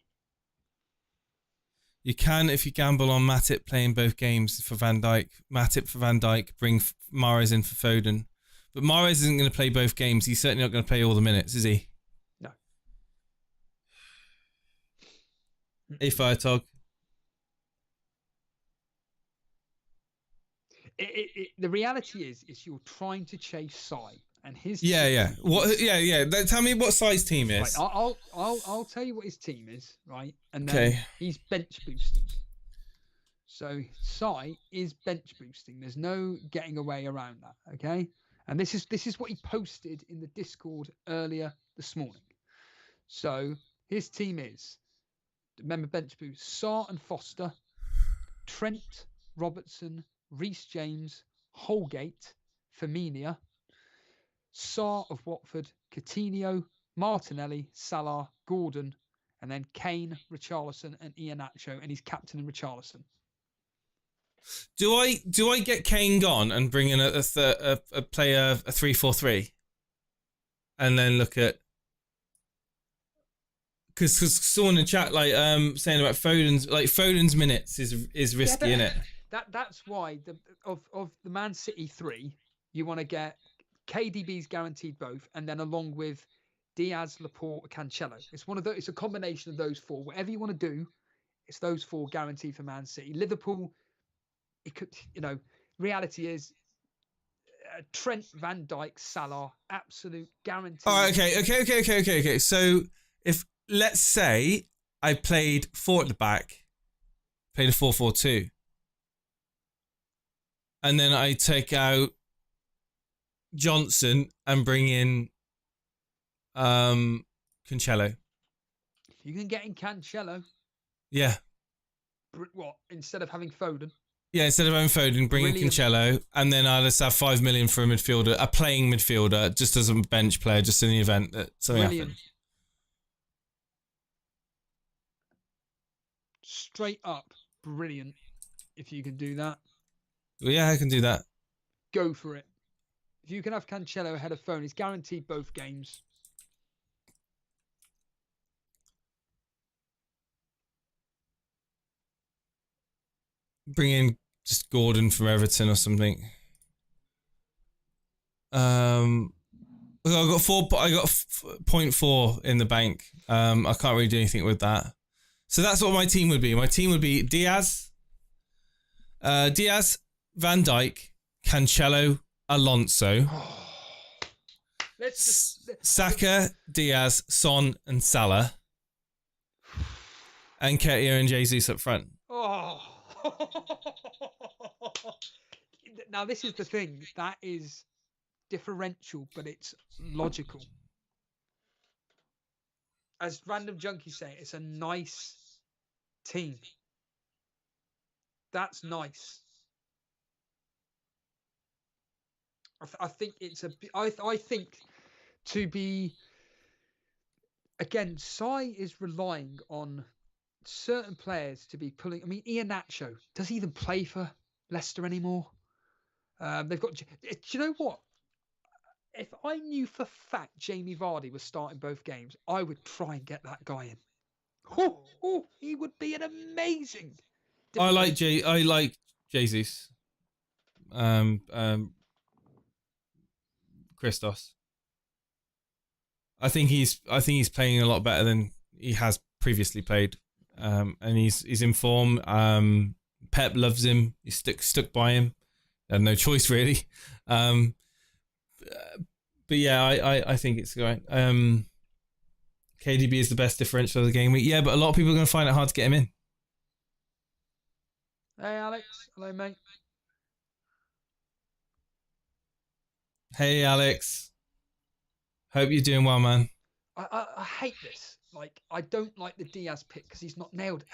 You can, if you gamble on Matip playing both games for Van Dijk. Matip for Van Dijk, bring Mahrez in for Foden. But Mahrez isn't going to play both games. He's certainly not going to play all the minutes, is he? No. Hey, Firetog. The reality is you're trying to chase Sai and his team. Tell me what Sai's team is. Right, I'll tell you what his team is, right? And then he's bench boosting. So Sai is bench boosting. There's no getting away around that, okay? And this is what he posted in the Discord earlier this morning. So his team is, remember bench boost, Sarr and Foster, Trent, Robertson, Reece James, Holgate, Firmino, Sarr of Watford, Coutinho, Martinelli, Salah, Gordon, and then Kane, Richarlison, and Iheanacho, and he's captain in Richarlison. Do I get Kane gone and bring in a player, a 3-4-3, and then look at, because someone in chat saying about Foden's minutes is risky, innit? That's why of the Man City 3, you want to get KDB's guaranteed both, and then along with Diaz, Laporte, Cancelo. It's a combination of those four. Whatever you want to do, it's those four guaranteed for Man City. Liverpool, it could, reality is Trent, Van Dijk, Salah, absolute guarantee. Oh, okay. So if, let's say I played 4 at the back, played a 4-4-2, and then I take out Johnson and bring in Cancelo. You can get in Cancelo. Yeah. What, instead of having Foden? Yeah, instead of having Foden, bring in Cancelo, and then I'll just have 5 million for a midfielder, a playing midfielder, just as a bench player, just in the event that something happens. Straight up, brilliant. If you can do that. Well, yeah, I can do that. Go for it. If you can have Cancelo ahead of Foden, he's guaranteed both games. Bring in just Gordon from Everton or something. I got 0.4 in the bank. I can't really do anything with that. So that's what my team would be. My team would be Diaz, Van Dijk, Cancelo, Alonso, Saka, Diaz, Son, and Salah, and Ketia and Jesus up front. Oh. Now this is the thing that is differential, but it's logical. As Random Junkie say, it's a nice team. That's nice. I think it's I think to be, again, Sai is relying on certain players to be pulling. I mean, Iheanacho, does he even play for Leicester anymore? They've got. Do you know what? If I knew for fact Jamie Vardy was starting both games, I would try and get that guy in. He would be an amazing. I like Jesus. Christos. I think he's playing a lot better than he has previously played. And he's in form. Pep loves him. He's stuck by him. Had no choice really. But yeah, I think it's great. KDB is the best differential of the game week. Yeah, but a lot of people are going to find it hard to get him in. Hey Alex, hello mate. Hey Alex. Hope you're doing well, man. I hate this. Like, I don't like the Diaz pick because he's not nailed.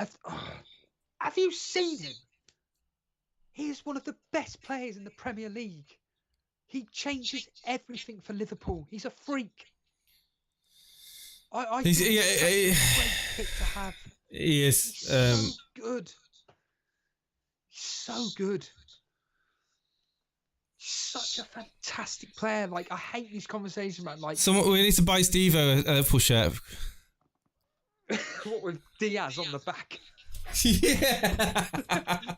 Have you seen him? He is one of the best players in the Premier League. He changes everything for Liverpool. He's a freak. I He's, think yeah, he's such a great pick to have. he is. He's so good. He's so good. He's such a fantastic player. Like, I hate these conversations about like. We need to buy Steve a Liverpool shirt. What with Diaz on the back? Yeah.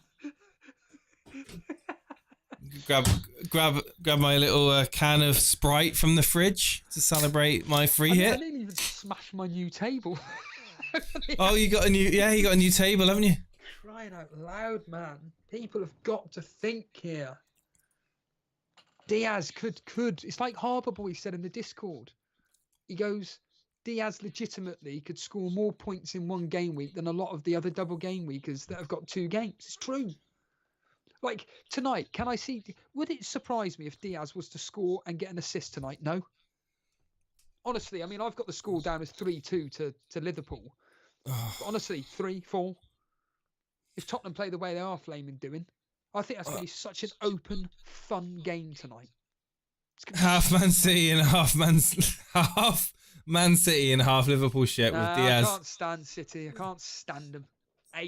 grab my little can of Sprite from the fridge to celebrate my free hit. I didn't even smash my new table. Oh, you got a new table, haven't you? Crying out loud, man! People have got to think here. Diaz could. It's like Harbour Boy said in the Discord. He goes, Diaz legitimately could score more points in one game week than a lot of the other double game weekers that have got 2 games. It's true. Like tonight, can I see? Would it surprise me if Diaz was to score and get an assist tonight? No. Honestly, I mean, I've got the score down as 3-2 to Liverpool. But honestly, 3-4. If Tottenham play the way they are flaming doing, I think that's going to be such an open, fun game tonight. Half Man City and half Man City and half Liverpool shit with Diaz. I can't stand City. I can't stand them.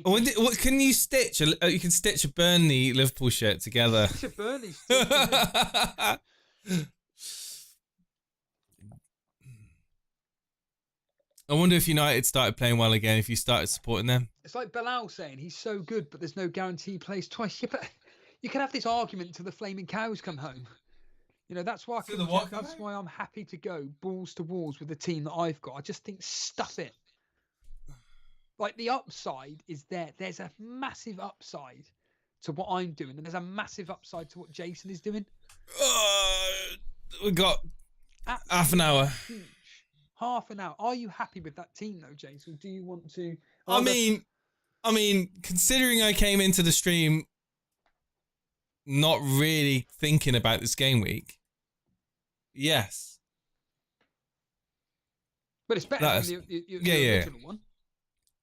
What can you stitch? You can stitch a Burnley Liverpool shirt together. Stitch a Burnley. I wonder if United started playing well again, if you started supporting them. It's like Bilal saying he's so good, but there's no guarantee he plays twice. Yeah, but you can have this argument till the flaming cows come home. You know, that's why that's why I'm happy to go balls to walls with the team that I've got. I just think stuff it. Like the upside is there. There's a massive upside to what I'm doing, and there's a massive upside to what Jason is doing. We got half an hour. Huge. Half an hour. Are you happy with that team though, Jason? Do you want to? I mean, considering I came into the stream not really thinking about this game week, yes. But it's better than your original one.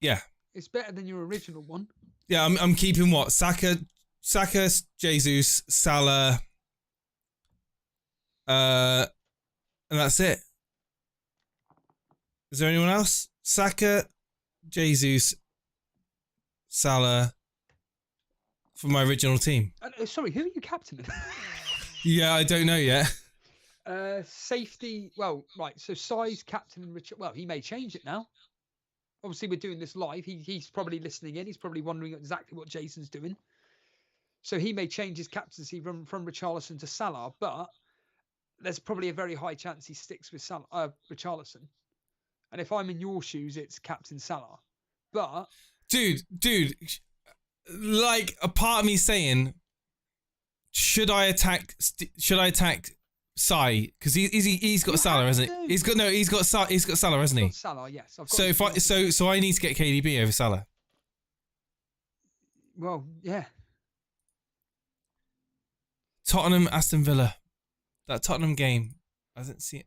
Yeah. It's better than your original one. Yeah, I'm keeping what? Saka, Jesus, Salah, and that's it. Is there anyone else? Saka, Jesus, Salah for my original team. Sorry, who are you captaining? Yeah, I don't know yet. Safety. Well, right. So size, captain, and Richard. Well, he may change it now. Obviously, we're doing this live. He's probably listening in. He's probably wondering exactly what Jason's doing. So he may change his captaincy from Richarlison to Salah, but there's probably a very high chance he sticks with Richarlison. And if I'm in your shoes, it's Captain Salah. But dude, like a part of me saying, should I attack Sai? Because he's got Salah, hasn't he? He's got Salah, hasn't he? Salah, yes. So I need to get KDB over Salah. Well, yeah. Tottenham, Aston Villa, that Tottenham game. I didn't see it.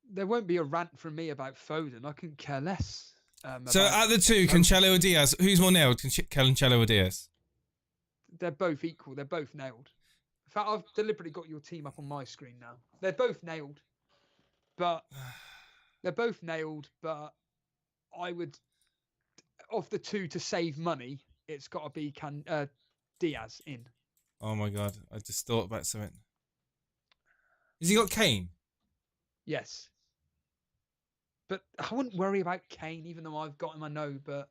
There won't be a rant from me about Foden. I couldn't care less. So at the two, Cancelo or Diaz, who's more nailed, Cancelo or Diaz? They're both equal. They're both nailed. In fact, I've deliberately got your team up on my screen now. They're both nailed. But I would, of the two to save money, it's got to be Diaz in. Oh my God, I just thought about something. Has he got Kane? Yes. But I wouldn't worry about Kane, even though I've got him, I know, but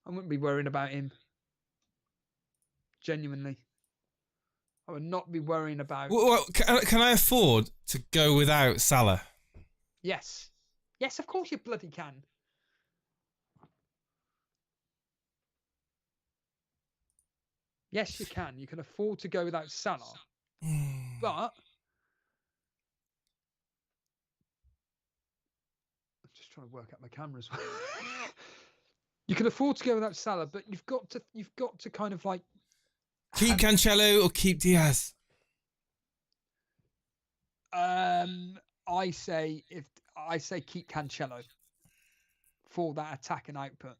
I wouldn't be worrying about him. Genuinely. I would not be worrying about... Well, can I afford to go without Salah? Yes. Yes, of course you bloody can. Yes, you can. You can afford to go without Salah. But... trying to work out my camera as well. You can afford to go without Salah, but you've got to kind of like keep Cancelo or keep Diaz. I say keep Cancelo for that attack and output.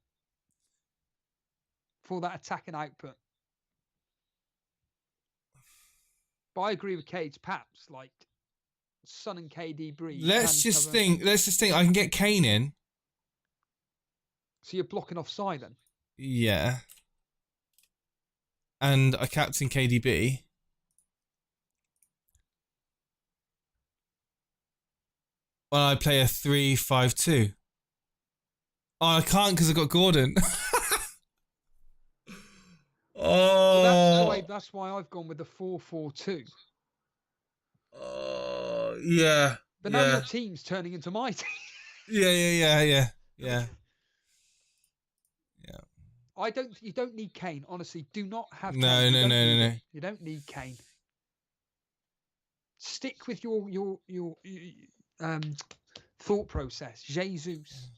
But I agree with Cage Paps. Like Son and KDB. Let's just think. I can get Kane in. So you're blocking offside then? Yeah. And I captain KDB. Well, I play a 3-5-2. Oh, I can't because I've got Gordon. Well, that's why I've gone with the 4-4-2. Yeah. But now your team's turning into my team. Yeah. You don't need Kane. Honestly, do not have Kane. No. You don't need Kane. Stick with your thought process. Jesus.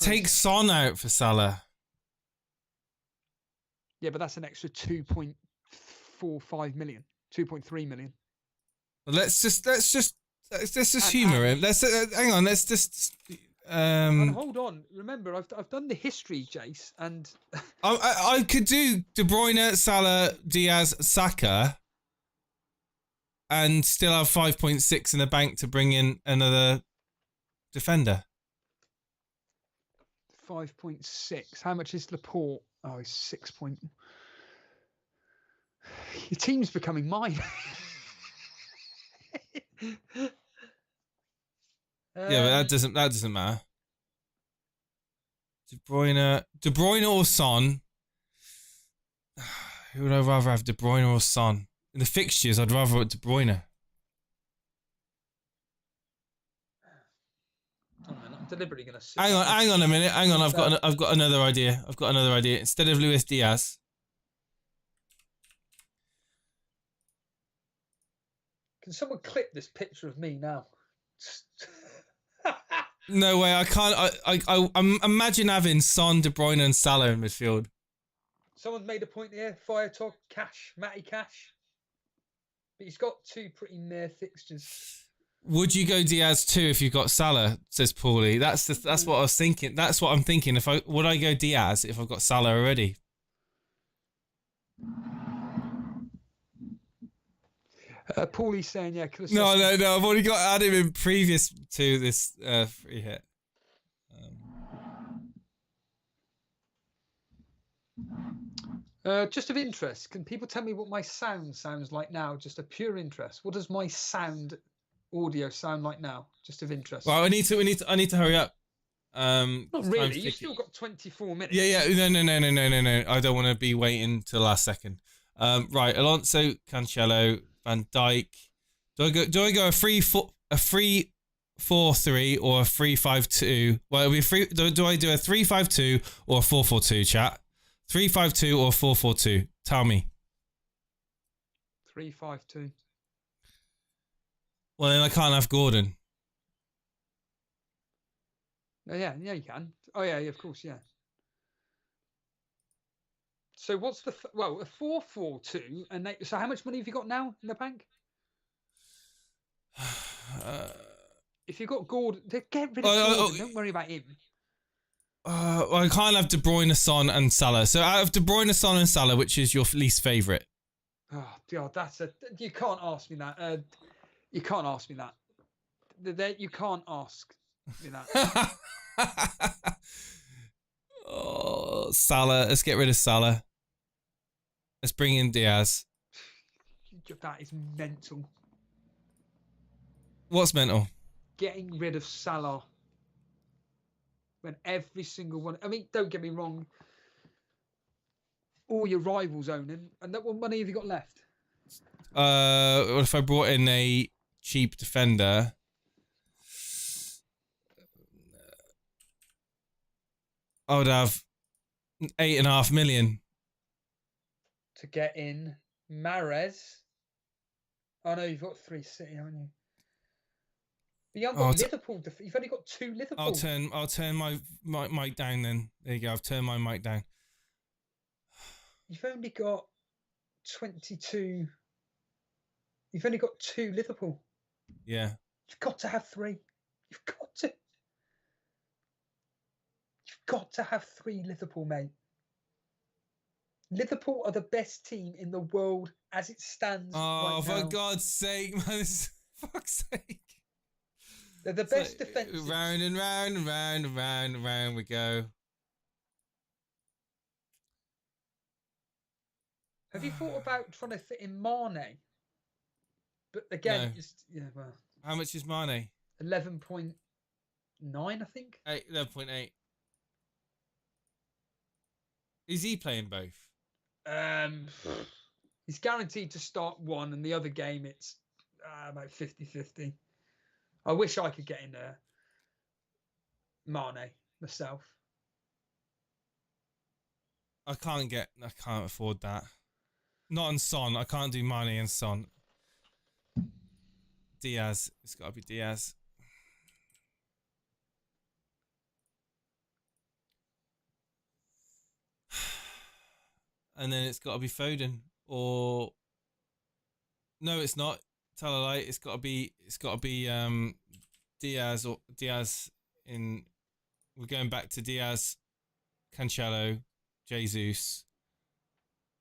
Take Son out for Salah. Yeah, but that's an extra 2.45 million, 2.3 million. Let's just humour him. Hang on. Let's just. And hold on. Remember, I've done the history, Jace, and I could do De Bruyne, Salah, Diaz, Saka, and still have 5.6 in the bank to bring in another defender. 5.6. How much is Laporte? Oh, he's 6. Your team's becoming mine. Yeah, but that doesn't matter. De Bruyne or Son? Who would I rather have, De Bruyne or Son? In the fixtures, I'd rather have De Bruyne. I'm deliberately going to. Hang on a minute. Hang on, I've got another idea. Instead of Luis Diaz. Can someone clip this picture of me now? No way, I can't. I imagine having Son, De Bruyne, and Salah in midfield. Someone made a point here. Fire talk, Matty Cash. But he's got 2 pretty near fixtures. Would you go Diaz too if you got Salah? Says Paulie. That's what I was thinking. That's what I'm thinking. Would I go Diaz if I've got Salah already? Paulie's saying, yeah. No. I've already got Adam in previous to this free hit. Just of interest, can people tell me what my sound sounds like now? Just a pure interest. What does my audio sound like now? Just of interest. Well, I need to hurry up. Not really. You've still got 24 minutes. Yeah. No. I don't want to be waiting till the last second. Right, Alonso, Cancelo, Van Dijk. Do I go a 3-4-3 or a 3-5-2? Well, it'll be do I do a 3-5-2 or a 4-4-2, chat? 3-5-2 or 4-4-2? Tell me. 3-5-2. Well, then I can't have Gordon. Yeah, you can. Oh, yeah, of course, yeah. So what's a 4-4-2, and so how much money have you got now in the bank? If you've got Gordon, get rid of Gordon. Don't worry about him. Well, I can't have De Bruyne, Son, and Salah. So out of De Bruyne, Son, and Salah, which is your least favourite? Oh God, you can't ask me that. You can't ask me that. You can't ask me that. Oh, Salah. Let's get rid of Salah. Let's bring in Diaz. That is mental. What's mental? Getting rid of Salah. When every single one... I mean, don't get me wrong. All your rivals own him. And what money have you got left? What if I brought in a cheap defender? I would have 8.5 million. To get in Mahrez. Oh, no, you've got 3 City, haven't you? But you haven't got Liverpool. You've only got 2 Liverpool. I'll turn my mic down then. There you go. I've turned my mic down. You've only got 22. You've only got 2 Liverpool. Yeah. You've got to have 3. You've got to have 3 Liverpool, mate. Liverpool are the best team in the world as it stands Oh, right for now. God's sake, man! Fuck's sake! They're the best defensive. Round and round and round and round and round we go. Have you thought about trying to fit in Mane? But again, No. How much is Mane? 11.9, I think. 11.8. Is he playing both? He's guaranteed to start one, and the other game it's about 50-50. I wish I could get in Mane myself. I can't afford that. Not on Son. I can't do Mane and Son. Diaz. It's got to be Diaz. And then it's got to be Foden or no, it's not. Tell a lie. It's got to be Diaz or Diaz in. We're going back to Diaz, Cancelo, Jesus,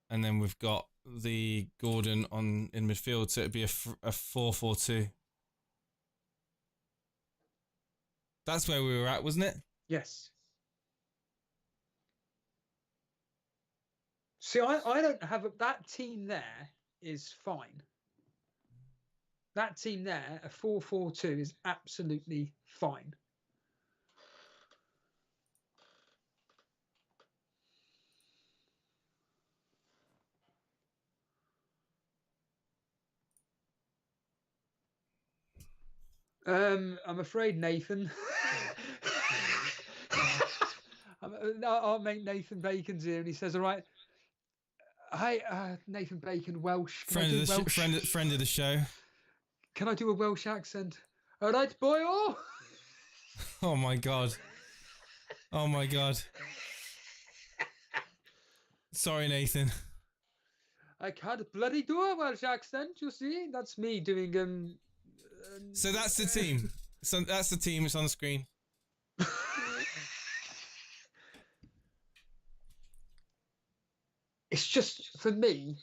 and then we've got the Gordon in midfield. So it'd be a 4-4-2. That's where we were at, wasn't it? Yes. See, I don't have that team there is fine. That team there, a 4-4-2 is absolutely fine. I'm afraid Nathan. I'll make Nathan Bacon's here, and he says, "All right, hi, Nathan Bacon, Welsh. Friend of the show. Can I do a Welsh accent? All right, boy. Oh, oh my god. Oh my god. Sorry, Nathan. I can't bloody do a Welsh accent. You see, that's me doing So that's the team. So that's the team. It's on the screen. It's just, for me,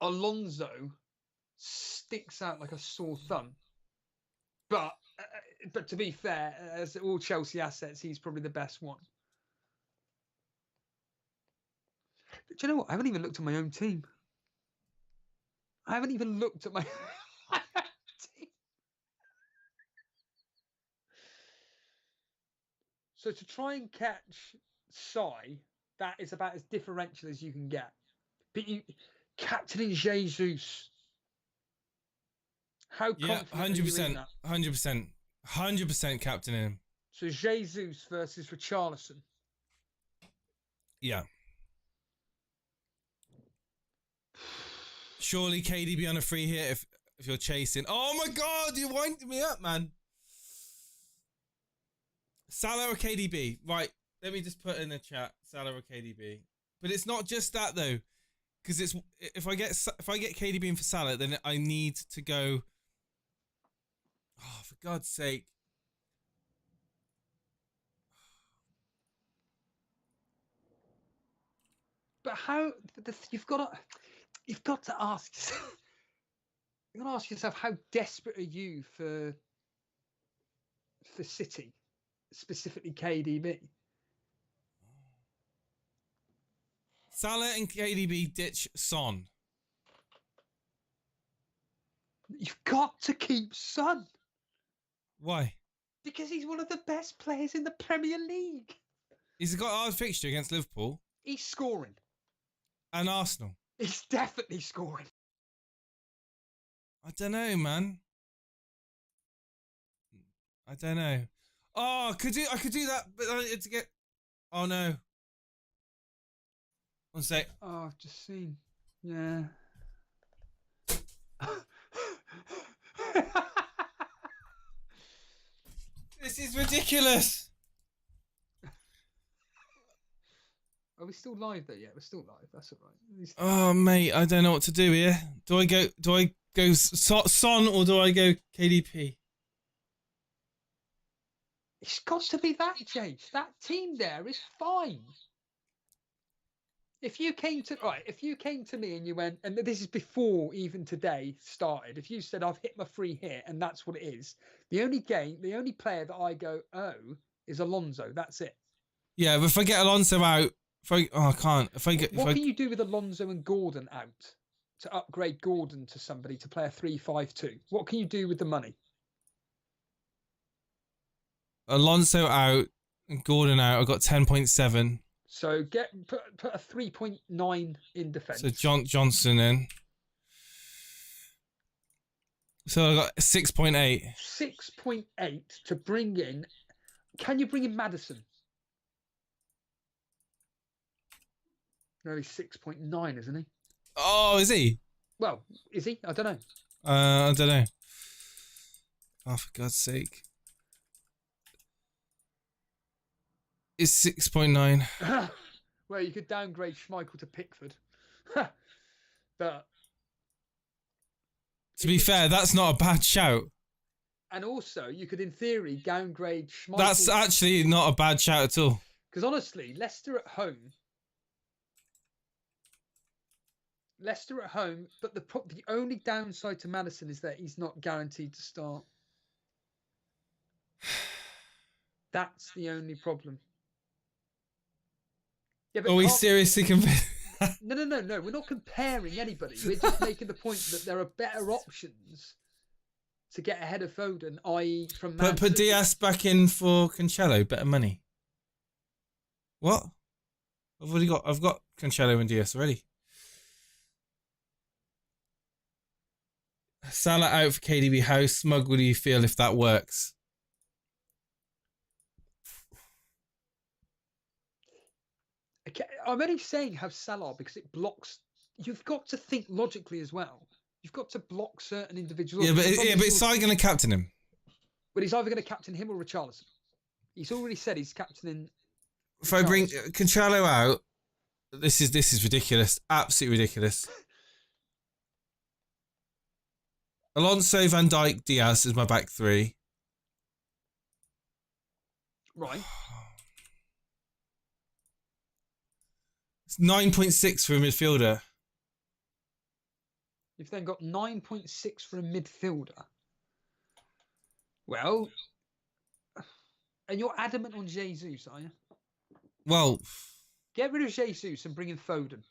Alonso sticks out like a sore thumb. But to be fair, as all Chelsea assets, he's probably the best one. But do you know what? I haven't even looked at my own team. I haven't even looked at my own team. So to try and catch Sai, that is about as differential as you can get. But captaining Jesus. How confident 100%, 100% captaining him. So Jesus versus Richarlison. Yeah. Surely KDB on a free hit if you're chasing. Oh my god, you're winding me up, man. Salah or KDB? Right, let me just put in the chat Salah or KDB. But it's not just that though, because it's if I get KDB in for Salah, then I need to go. Oh, for God's sake! But how? You've got to ask yourself. You've got to ask yourself, how desperate are you for City, specifically KDB? Salah and KDB ditch Son. You've got to keep Son. Why? Because he's one of the best players in the Premier League. He's got a hard fixture against Liverpool. He's scoring. And Arsenal. He's definitely scoring. I don't know, man. I don't know. Oh, I could do that, but I need to get. Oh no. One sec. Oh, I've just seen. Yeah. This is ridiculous. Are we still live though? Yeah, we're still live. That's all right. Oh mate, I don't know what to do here. Do I go Son or do I go KDP? It's got to be that, James. That team there is fine. If you came to me and you went, and this is before even today started, if you said I've hit my free hit and that's what it is, the only player that I go, oh, is Alonso. That's it. Yeah, but if I get Alonso out, I can't. What can you do with Alonso and Gordon out to upgrade Gordon to somebody to play a 3-5-2? What can you do with the money? Alonso out and Gordon out. I've got 10.7. So put a 3.9 in defence. So Johnson in. So I got 6.8. 6.8 to bring in. Can you bring in Maddison? No, he's 6.9, isn't he? Oh, is he? Well, is he? I don't know. I don't know. Oh, for God's sake. It's 6.9. Well, you could downgrade Schmeichel to Pickford. But to be fair, that's not a bad shout. And also, you could, in theory, downgrade Schmeichel. That's actually not a bad shout at all. Because honestly, Leicester at home, but the only downside to Maddison is that he's not guaranteed to start. That's the only problem. Yeah, but are we seriously comparing? No. We're not comparing anybody. We're just making the point that there are better options to get ahead of Foden, i.e. from Man Put City. Diaz back in for Cancelo, better money. What? I've got Cancelo and Diaz already. Salah out for KDB. How smug will you feel if that works? Okay, I'm only saying have Salah because it blocks. You've got to think logically as well. You've got to block certain individuals. Yeah, but is Sai going to captain him? But he's either going to captain him or Richarlison. He's already said he's captaining. If I bring Cancelo out, this is ridiculous. Absolutely ridiculous. Alonso, Van Dijk, Diaz is my back three. Right. It's 9.6 for a midfielder. You've then got 9.6 for a midfielder. Well, and you're adamant on Jesus, are you? Well, get rid of Jesus and bring in Foden.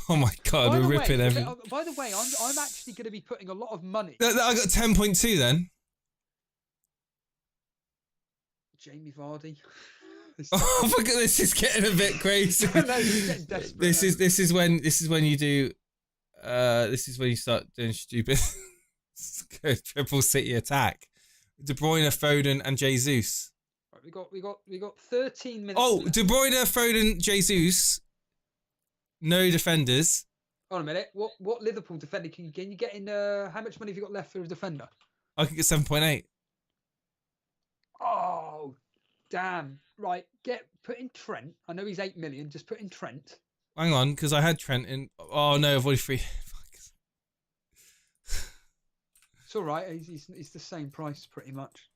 Oh my God, we're ripping everything. By the way, I'm actually going to be putting a lot of money. I got 10.2 then. Jamie Vardy. Oh my God, this is getting a bit crazy. No, he's getting desperate. This is when you do. This is when you start doing stupid. Triple City attack. De Bruyne, Foden, and Jesus. Right, we got 13 minutes. Oh, left. De Bruyne, Foden, Jesus. No defenders. Hold on a minute. What Liverpool defender can you get in? How much money have you got left for a defender? I could get 7.8. Oh, damn! Right, put in Trent. I know he's 8 million. Just put in Trent. Hang on, because I had Trent in. Oh no, I've already free. It's all right. He's the same price pretty much.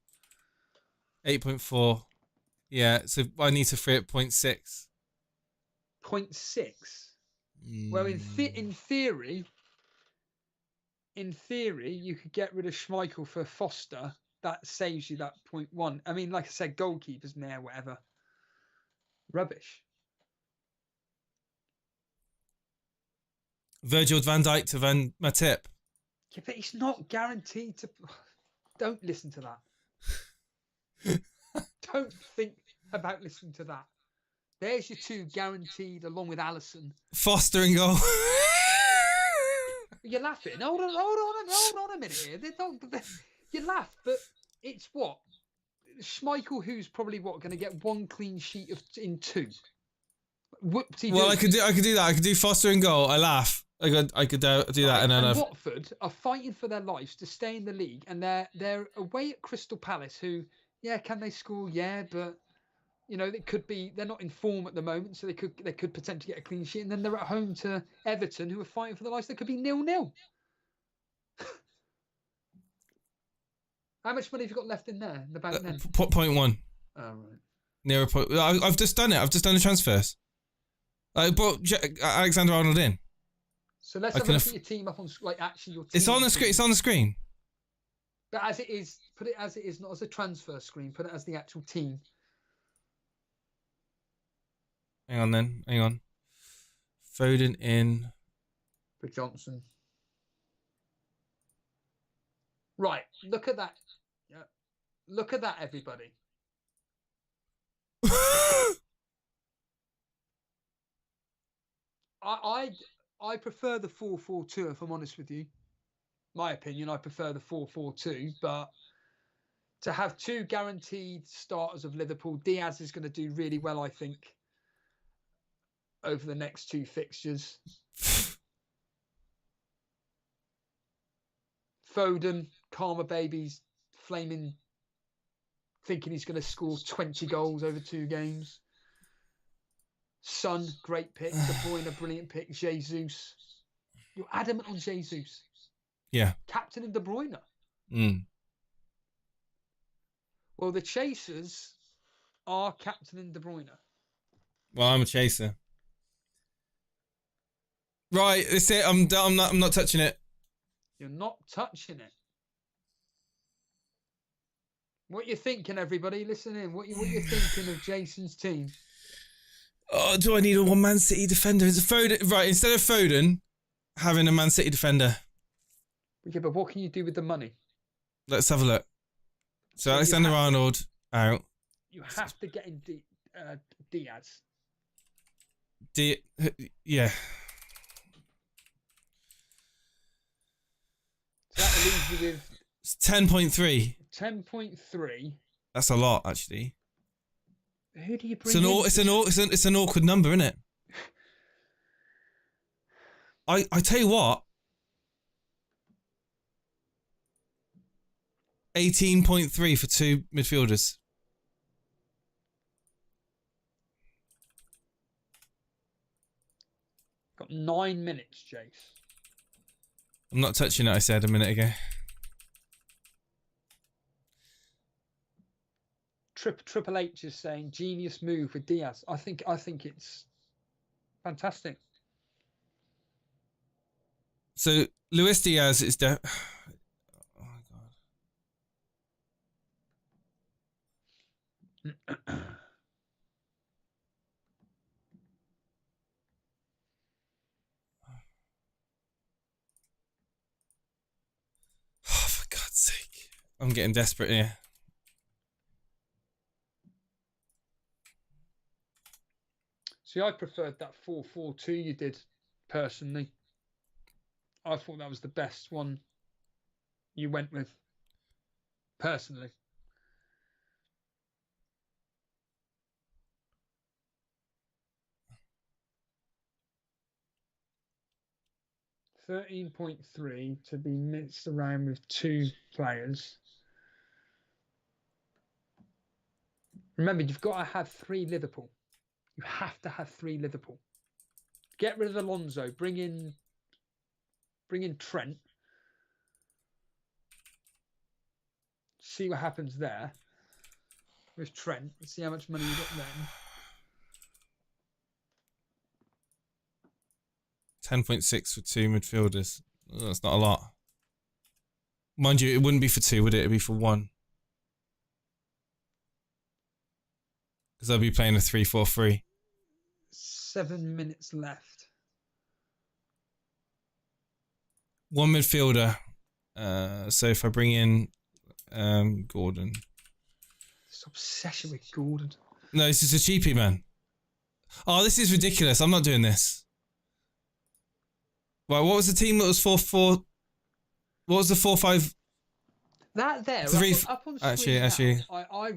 8.4. Yeah, so I need to free at 0.6. 0.6. Well, in theory, you could get rid of Schmeichel for Foster. That saves you that 0.1. I mean, like I said, goalkeepers, meh, whatever. Rubbish. Virgil van Dijk to Van Matip. Yeah, but he's not guaranteed to. Don't listen to that. Don't think about listening to that. There's your two guaranteed, along with Alisson. Foster in goal. You're laughing. Hold on a minute here. You laugh, but it's what? Schmeichel, who's probably going to get one clean sheet in two. Whoopsie. Well, I could do that. I could do Foster in goal. I laugh. I could do that, and then Watford are fighting for their lives to stay in the league, and they're away at Crystal Palace, who, yeah, can they score? Yeah, but it could be they're not in form at the moment, so they could potentially get a clean sheet, and then they're at home to Everton, who are fighting for their lives. They could be 0-0. How much money have you got left in there in the bank then? 0.1. Oh, right. near a point. I've just done it. I've just done the transfers. I brought Alexander-Arnold in. So let's have a look at your team up on actually your team. It's on the screen. It's on the screen. But as it is, put it as it is, not as a transfer screen. Put it as the actual team. Hang on then. Hang on. Foden in. For Johnson. Right. Look at that. Yeah. Look at that, everybody. I prefer the 4-4-2 if I'm honest with you. My opinion, I prefer the 4-4-2, but to have 2 guaranteed starters of Liverpool, Diaz is going to do really well, I think, over the next 2 fixtures. Foden, Karma Baby's flaming, thinking he's going to score 20 goals over 2 games. Son, great pick. De Bruyne, a brilliant pick. Jesus. You're adamant on Jesus. Yeah. Captain in De Bruyne. Mm. Well, the chasers are captain in De Bruyne. Well, I'm a chaser. Right, that's it. I'm not touching it. You're not touching it. What you thinking, everybody? Listen in. What you thinking of Jason's team? Oh, do I need a one Man City defender? Is it Foden? Right, instead of Foden, having a Man City defender. Yeah, but what can you do with the money? Let's have a look. So Alexander-Arnold out. You have to get in Diaz. Yeah. So that leaves you with 10.3. 10.3. That's a lot, actually. Who do you bring in? It's an awkward number, isn't it? I tell you what. 18.3 for 2 midfielders. Got 9 minutes, Jace. I'm not touching it, I said a minute ago. Triple H is saying genius move with Diaz. I think it's fantastic. So Luis Diaz is oh my god. Oh, for God's sake. I'm getting desperate here. See, I preferred that 4-4-2 you did, personally. I thought that was the best one you went with, personally. $13.3 to be mixed around with 2 players. Remember, you've got to have 3 Liverpool. You have to have 3 Liverpool. Get rid of Alonso. Bring in Trent. See what happens there with Trent. See how much money you got then. 10.6 for 2 midfielders. Oh, that's not a lot. Mind you, it wouldn't be for 2, would it? It'd be for 1. Because I'll be playing a 3-4-3. 7 minutes left. 1 midfielder. So if I bring in Gordon. This obsession with Gordon. No, this is a cheapie, man. Oh, this is ridiculous. I'm not doing this. Right, what was the team that was 4-4? What was the 4-5? That there, up on screen actually. now,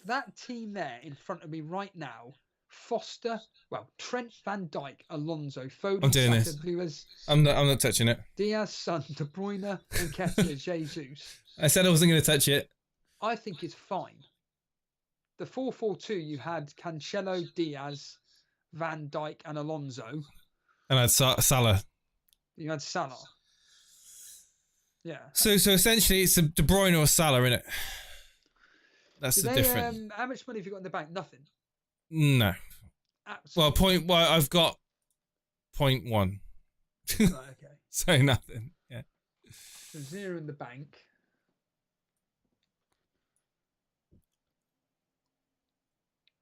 that team there in front of me right now, Foster, Trent, Van Dijk, Alonso, Foden, I'm doing Saka, this. Lewis, I'm not touching it. Diaz, Son, De Bruyne, and Nketiah, Jesus. I said I wasn't going to touch it. I think it's fine. The 4-4-2, you had Cancelo, Diaz, Van Dijk, and Alonso. And I had Salah. You had Salah. Yeah. So essentially, it's a De Bruyne or Salah, innit? That's the difference. How much money have you got in the bank? Nothing. No. Absolutely. Well, I've got 0.1. Right, okay. So nothing. Yeah. So 0 in the bank.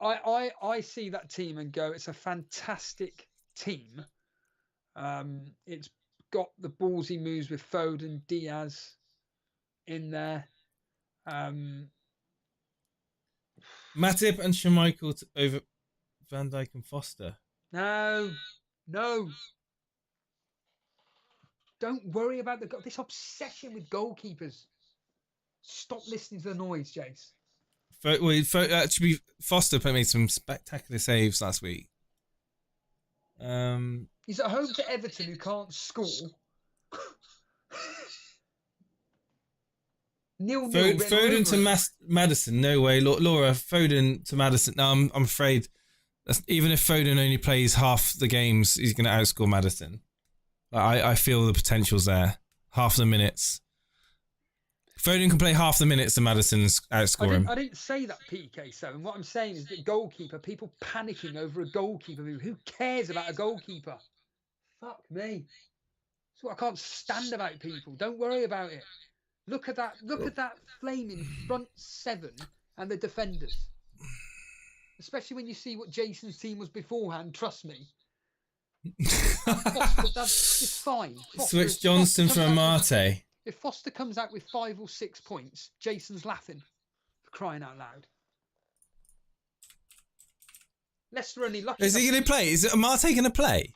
I see that team and go, it's a fantastic team. It's got the ballsy moves with Foden, Diaz in there. Matip and Schmeichel over Van Dijk and Foster. No. Don't worry about this obsession with goalkeepers. Stop listening to the noise, Jace. Actually, Foster made some spectacular saves last week. He's at home to Everton, who can't score. 0-0. Foden to Maddison. No way, Laura. Foden to Maddison. No, I'm afraid. Even if Foden only plays half the games, he's going to outscore Maddison. I feel the potential's there. Half the minutes. Foden can play half the minutes and Maddison's outscore him. I didn't say that, PK7. What I'm saying is that goalkeeper, people panicking over a goalkeeper. Who cares about a goalkeeper? Fuck me. That's what I can't stand about people. Don't worry about it. Look at that flaming front seven and the defenders. Especially when you see what Jason's team was beforehand, trust me. It's fine. Switch Johnston for Amate. If Foster comes out with 5 or 6 points, Jason's laughing. For crying out loud. Leicester only lucky. Is he going to play? Is Amate going to play?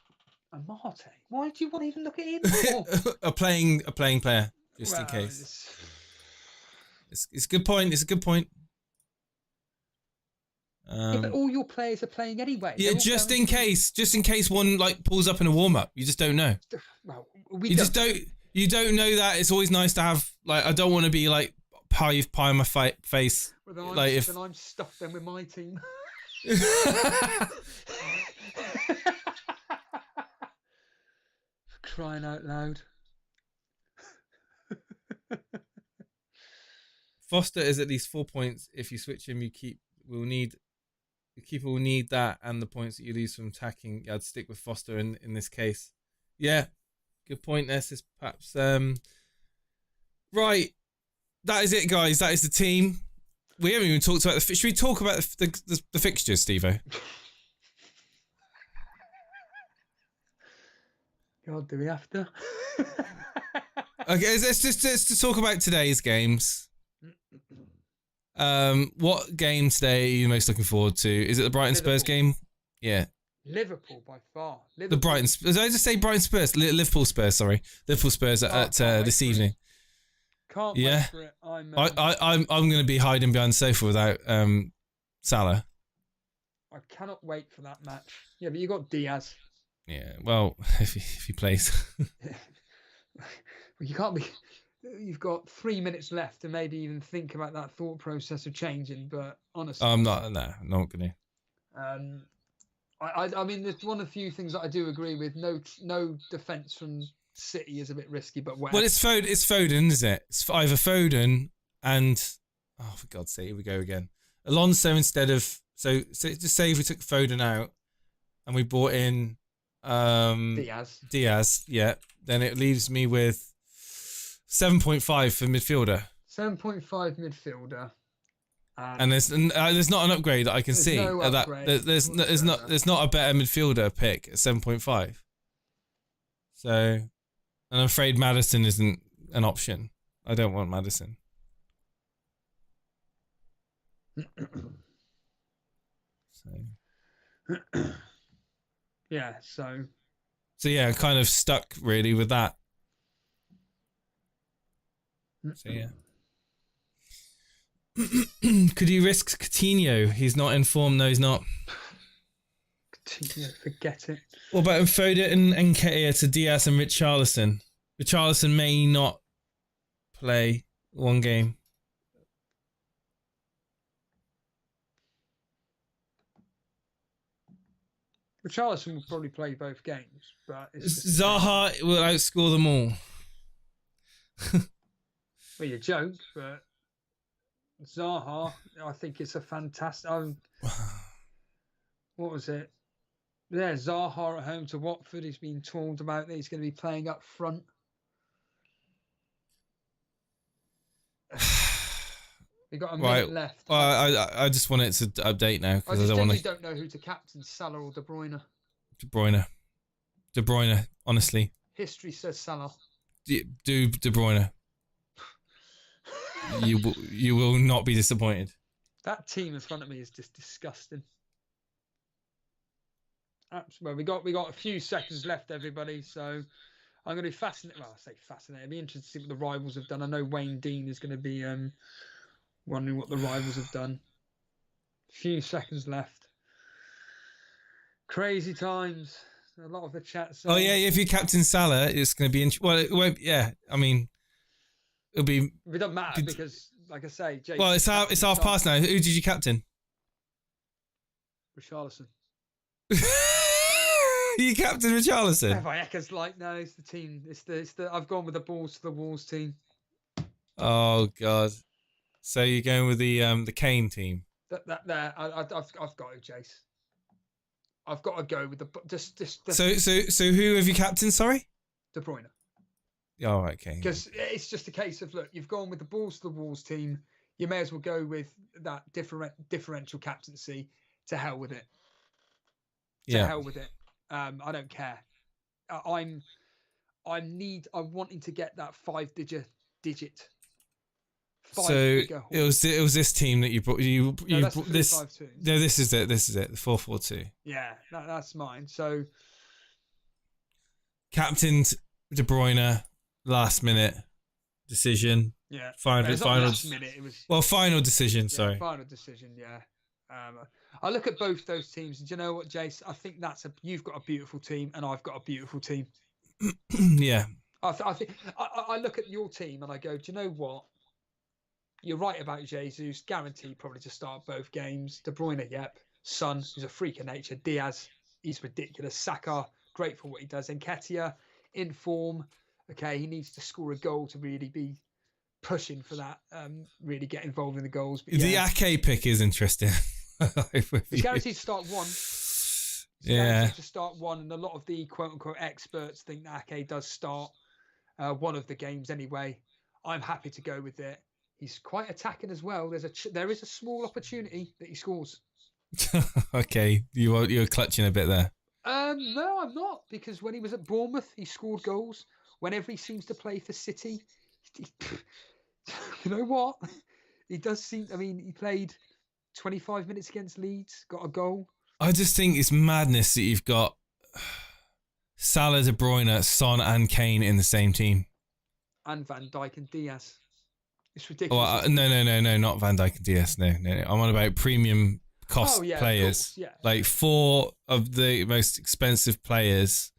Amate? Why do you want to even look at him? a playing player, just in case. It's a good point. It's a good point. Yeah, but all your players are playing anyway. Yeah, just in case one pulls up in a warm up. You just don't know. Well, you don't know that. It's always nice to have I don't want to be pie on my face. Well, then I'm stuffed then with my team. Crying out loud. Foster is at least 4 points. If you switch him, the keeper will need that and the points that you lose from attacking. I'd stick with Foster in this case. Yeah, good point. This is perhaps right. That is it, guys. That is the team. We haven't even talked about should we talk about the fixtures, Steve-O? God, do we have to? Okay, let's just talk about today's games. What game today are you most looking forward to? Is it the Brighton Spurs game? Yeah. Liverpool by far. The Brighton. Did I just say Brighton Spurs? Liverpool Spurs. Sorry, Liverpool Spurs at this evening. Can't wait for it. I'm going to be hiding behind the sofa without Salah. I cannot wait for that match. Yeah, but you got Diaz. Yeah. Well, if he plays. You can't be. You've got 3 minutes left to maybe even think about that thought process of changing. But honestly, I'm not. No, I'm not going to. I mean, there's one of the few things that I do agree with. No defense from City is a bit risky, but well, it's Foden, is it? It's either Foden and for God's sake, here we go again. Alonso instead of just say if we took Foden out and we brought in Diaz, yeah, then it leaves me with 7.5 for midfielder. 7.5 midfielder. And there's not an upgrade that I can see. No there's not a better midfielder pick at 7.5. So, and I'm afraid Maddison isn't an option. I don't want Maddison. Yeah. So yeah, kind of stuck really with that. So yeah. Could you risk Coutinho? He's not in form. No, he's not. Coutinho, forget it. What about Foden and Nketiah to Diaz and Richarlison? Richarlison may not play one game. Richarlison will probably play both games, but Zaha will outscore them all. Well, you joke, but Zaha, I think it's a fantastic. what was it? Yeah, Zaha at home to Watford. He's been told about that he's going to be playing up front. We've got a minute left. Well, I just want it to update now because I don't want to. Don't know who to captain, Salah or De Bruyne. De Bruyne, honestly. History says Salah. Do De Bruyne. You will not be disappointed. That team in front of me is just disgusting. Well, we got a few seconds left, everybody. So I'm going to be fascinated. Well, I say fascinated. It'll be interesting to see what the rivals have done. I know Wayne Dean is going to be wondering what the rivals have done. Few seconds left. Crazy times. A lot of the chat. Oh yeah, if you captain Salah, it's going to be interesting. Well, it won't. Yeah, I mean, it'll be. It doesn't matter because, like I say, Jason, well, it's half past now. Who did you captain? Richarlison. You captain Richarlison? Vallecas no, it's the team. It's the. I've gone with the balls to the walls team. Oh God. So you're going with the Kane team? I've got to, Jace. I've got to go with the just. So who have you captained? Sorry, De Bruyne. Oh, okay. Because it's just a case of look, you've gone with the balls to the walls team. You may as well go with that differential captaincy. To hell with it. To hell with it. I don't care. I'm wanting to get that 5-digit. So it was this team that you brought. This. No, this is it. This is it. The 4-4-2. Yeah, that's mine. So captained De Bruyne, last minute decision. Yeah, final. Last minute. It was final decision. Yeah, sorry. Final decision. Yeah. I look at both those teams, and do you know what, Jace? I think you've got a beautiful team, and I've got a beautiful team. Yeah. I think I look at your team, and I go, do you know what? You're right about Jesus, guaranteed probably to start both games. De Bruyne, yep. Son, who's a freak of nature. Diaz, he's ridiculous. Saka, great for what he does. Nketiah, in form. Okay, he needs to score a goal to really be pushing for that. Really get involved in the goals. But the Ake pick is interesting. He's guaranteed to start one. Guaranteed to start one, and a lot of the quote-unquote experts think that Ake does start one of the games anyway. I'm happy to go with it. He's quite attacking as well. There is a small opportunity that he scores. Okay, you're clutching a bit there. No, I'm not, because when he was at Bournemouth, he scored goals. Whenever he seems to play for City, you know what? He does seem. I mean, he played 25 minutes against Leeds, got a goal. I just think it's madness that you've got Salah, De Bruyne, Son, and Kane in the same team, and Van Dijk and Diaz. It's ridiculous. Oh, no, not Van Dijk and Diaz. No. I'm on about premium cost players. Yeah. Like 4 of the most expensive players.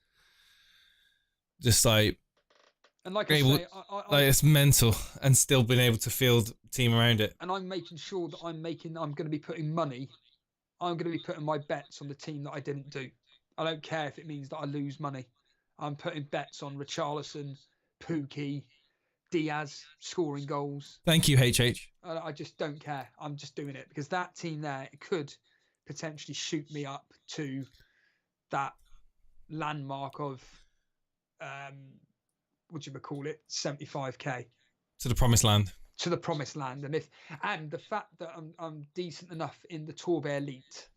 Just like, and like I say, it's mental, and still being able to field a team around it. And I'm making sure that I'm going to be putting money. I'm going to be putting my bets on the team that I didn't do. I don't care if it means that I lose money. I'm putting bets on Richarlison, Pukki, Diaz scoring goals. Thank you, HH. I just don't care. I'm just doing it because that team there could potentially shoot me up to that landmark of, what do you call it, 75k. To the promised land. To the promised land, and the fact that I'm decent enough in the Torbe Elite,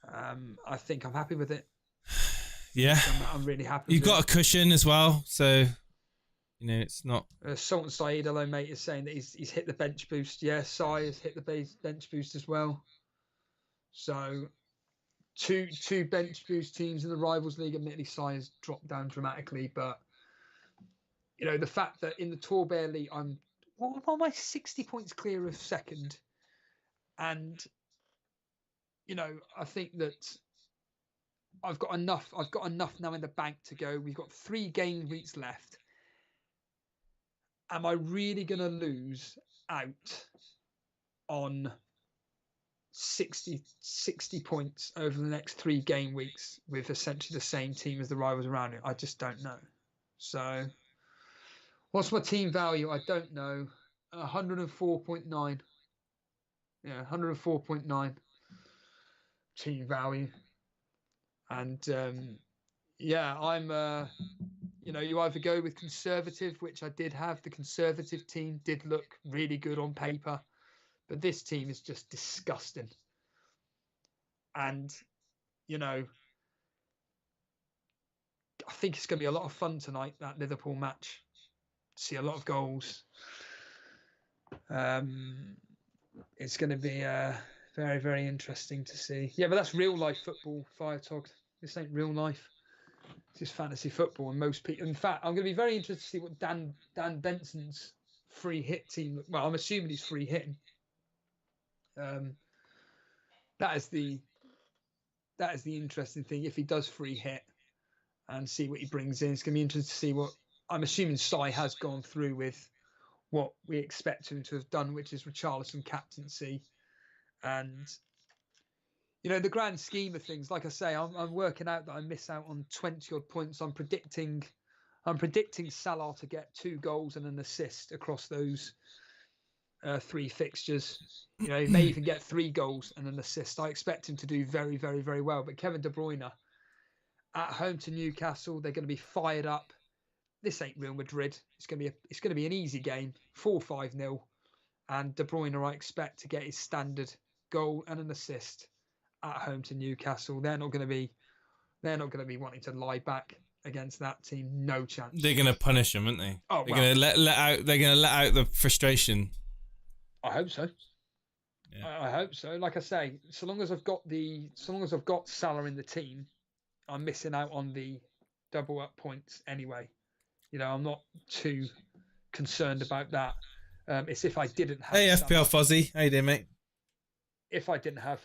I think I'm happy with it. Yeah, I'm really happy. You've got a cushion as well, so. It's not. Sultan Saeed, hello mate, is saying that he's hit the bench boost. Yeah, Sai has hit the bench boost as well. So, two bench boost teams in the Rivals League. Admittedly, Sai has dropped down dramatically, but the fact that in the Torbe Elite, I'm 60 points clear of second, and I think that I've got enough. I've got enough now in the bank to go. We've got 3 game weeks left. Am I really going to lose out on 60 points over the next 3 game weeks with essentially the same team as the rivals around it? I just don't know. So, what's my team value? I don't know. 104.9. Yeah, 104.9. team value. And I'm you either go with conservative, which I did have. The conservative team did look really good on paper, but this team is just disgusting. And I think it's going to be a lot of fun tonight, that Liverpool match. See a lot of goals. It's going to be very, very interesting to see. Yeah, but that's real life football, Firetog. This ain't real life. This is fantasy football, and most people. In fact, I'm going to be very interested to see what Dan Benson's free hit team. Well, I'm assuming he's free hitting. That is the interesting thing. If he does free hit, and see what he brings in, it's going to be interesting to see what. I'm assuming Sai has gone through with what we expect him to have done, which is Richarlison captaincy, and the grand scheme of things. Like I say, I'm working out that I miss out on 20 odd points. I'm predicting Salah to get 2 goals and an assist across those 3 fixtures. He may even get 3 goals and an assist. I expect him to do very, very, very well. But Kevin De Bruyne at home to Newcastle, they're going to be fired up. This ain't Real Madrid. It's going to be an easy game, 4-5-0, and De Bruyne I expect to get his standard goal and an assist at home to Newcastle. They're not going to be wanting to lie back against that team. No chance. They're going to punish them, aren't they? Oh, they're going to let out. They're going to let out the frustration. I hope so. Yeah. I hope so. Like I say, so long as I've got Salah in the team, I'm missing out on the double up points anyway. I'm not too concerned about that. It's if I didn't have. Hey, Salah. FPL Fuzzy, how you doing, mate? If I didn't have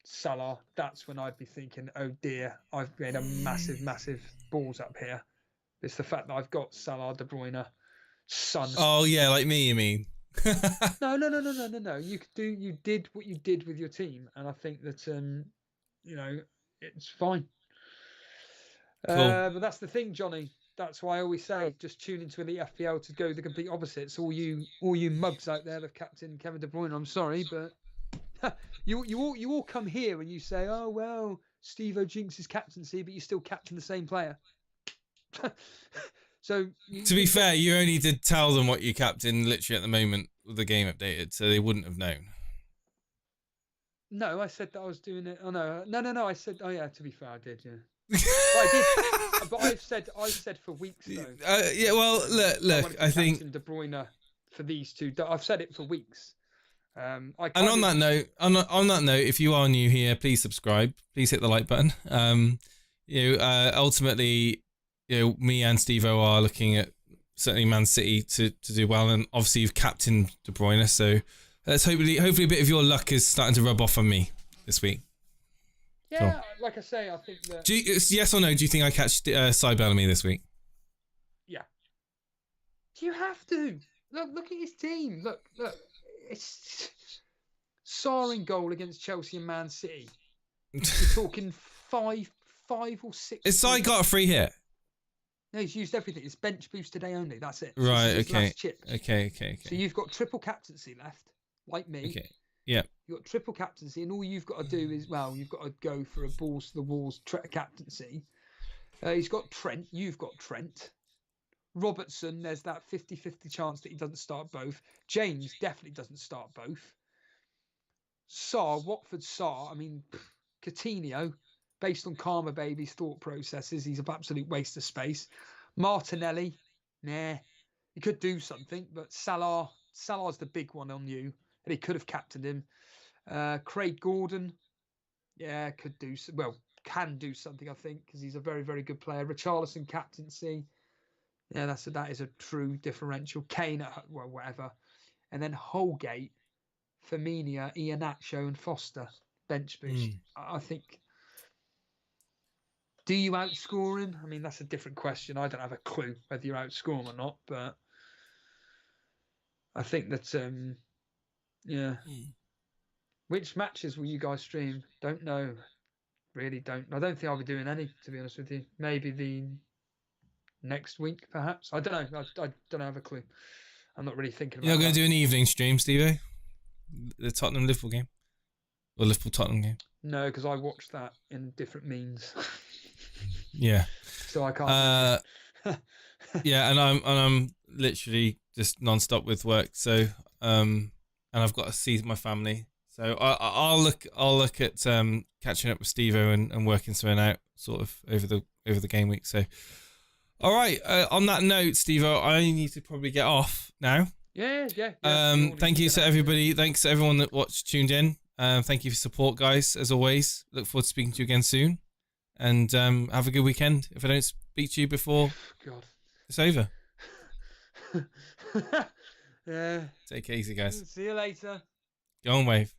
Salah, that's when I'd be thinking, oh dear, I've made a massive, massive balls up here. It's the fact that I've got Salah, De Bruyne, Son. Oh yeah, like me, you mean? No. You did what you did with your team, and I think that it's fine. Cool. But that's the thing, Johnny. That's why I always say, just tune into Elite FPL to go the complete opposites. All you mugs out there of Captain Kevin De Bruyne, I'm sorry, but you all come here and you say, oh well, Steve-O jinxes captaincy, but you still captain the same player. So to be fair, you only did tell them what you captain literally at the moment with the game updated, so they wouldn't have known. No, I said that I was doing it. Oh no. I said, oh yeah. To be fair, I did. Yeah. But I've said for weeks though. Yeah, well, look. I think De Bruyne for these two. I've said it for weeks. And on that note, if you are new here, please subscribe. Please hit the like button. Ultimately, me and Steve-O are looking at certainly Man City to do well, and obviously you've captained De Bruyne, so let's hopefully a bit of your luck is starting to rub off on me this week. Yeah, cool. Like I say, I think that. Yes or no? Do you think I catch Cy Bellamy this week? Yeah. Do you have to look at his team? Look. It's soaring goal against Chelsea and Man City. You're talking five or six. Has Cy got a free hit? No, he's used everything. It's bench boost today only. That's it. Right. Okay. So you've got triple captaincy left, like me. Okay. Yeah. You've got triple captaincy, and all you've got to do is, you've got to go for a balls to the walls captaincy. He's got Trent. You've got Trent. Robertson, there's that 50-50 chance that he doesn't start both. James definitely doesn't start both. Watford Sarr, I mean, Coutinho, based on Karma Baby's thought processes, he's an absolute waste of space. Martinelli, he could do something, but Salah's the big one on you, and he could have captained him. Craig Gordon, can do something, I think, because he's a very, very good player. Richarlison captaincy. Yeah, that is a true differential. Kane, whatever. And then Holgate, Firmino, Iheanacho and Foster, bench boost. I think, do you outscore him? I mean, that's a different question. I don't have a clue whether you outscore him or not, but I think that, Which matches will you guys stream? Don't know. Really don't. I don't think I'll be doing any, to be honest with you. Maybe the next week, perhaps. I don't know. I don't have a clue. I'm not really thinking about it. You're not going to do an evening stream, Steve-O? The Tottenham-Liverpool game? Or Liverpool-Tottenham game? No, because I watched that in different means. Yeah. So I can't. Yeah, and I'm literally just non-stop with work. So and I've got to see my family. So I'll look at catching up with Steve-O and working something out sort of over the game week. So all right. On that note, Steve-O, I need to probably get off now. Yeah. Thank you to everybody. Thanks to everyone that tuned in. Thank you for support, guys. As always, look forward to speaking to you again soon. And have a good weekend. If I don't speak to you before, God, it's over. Yeah. Take it easy, guys. See you later. Go on, Wave.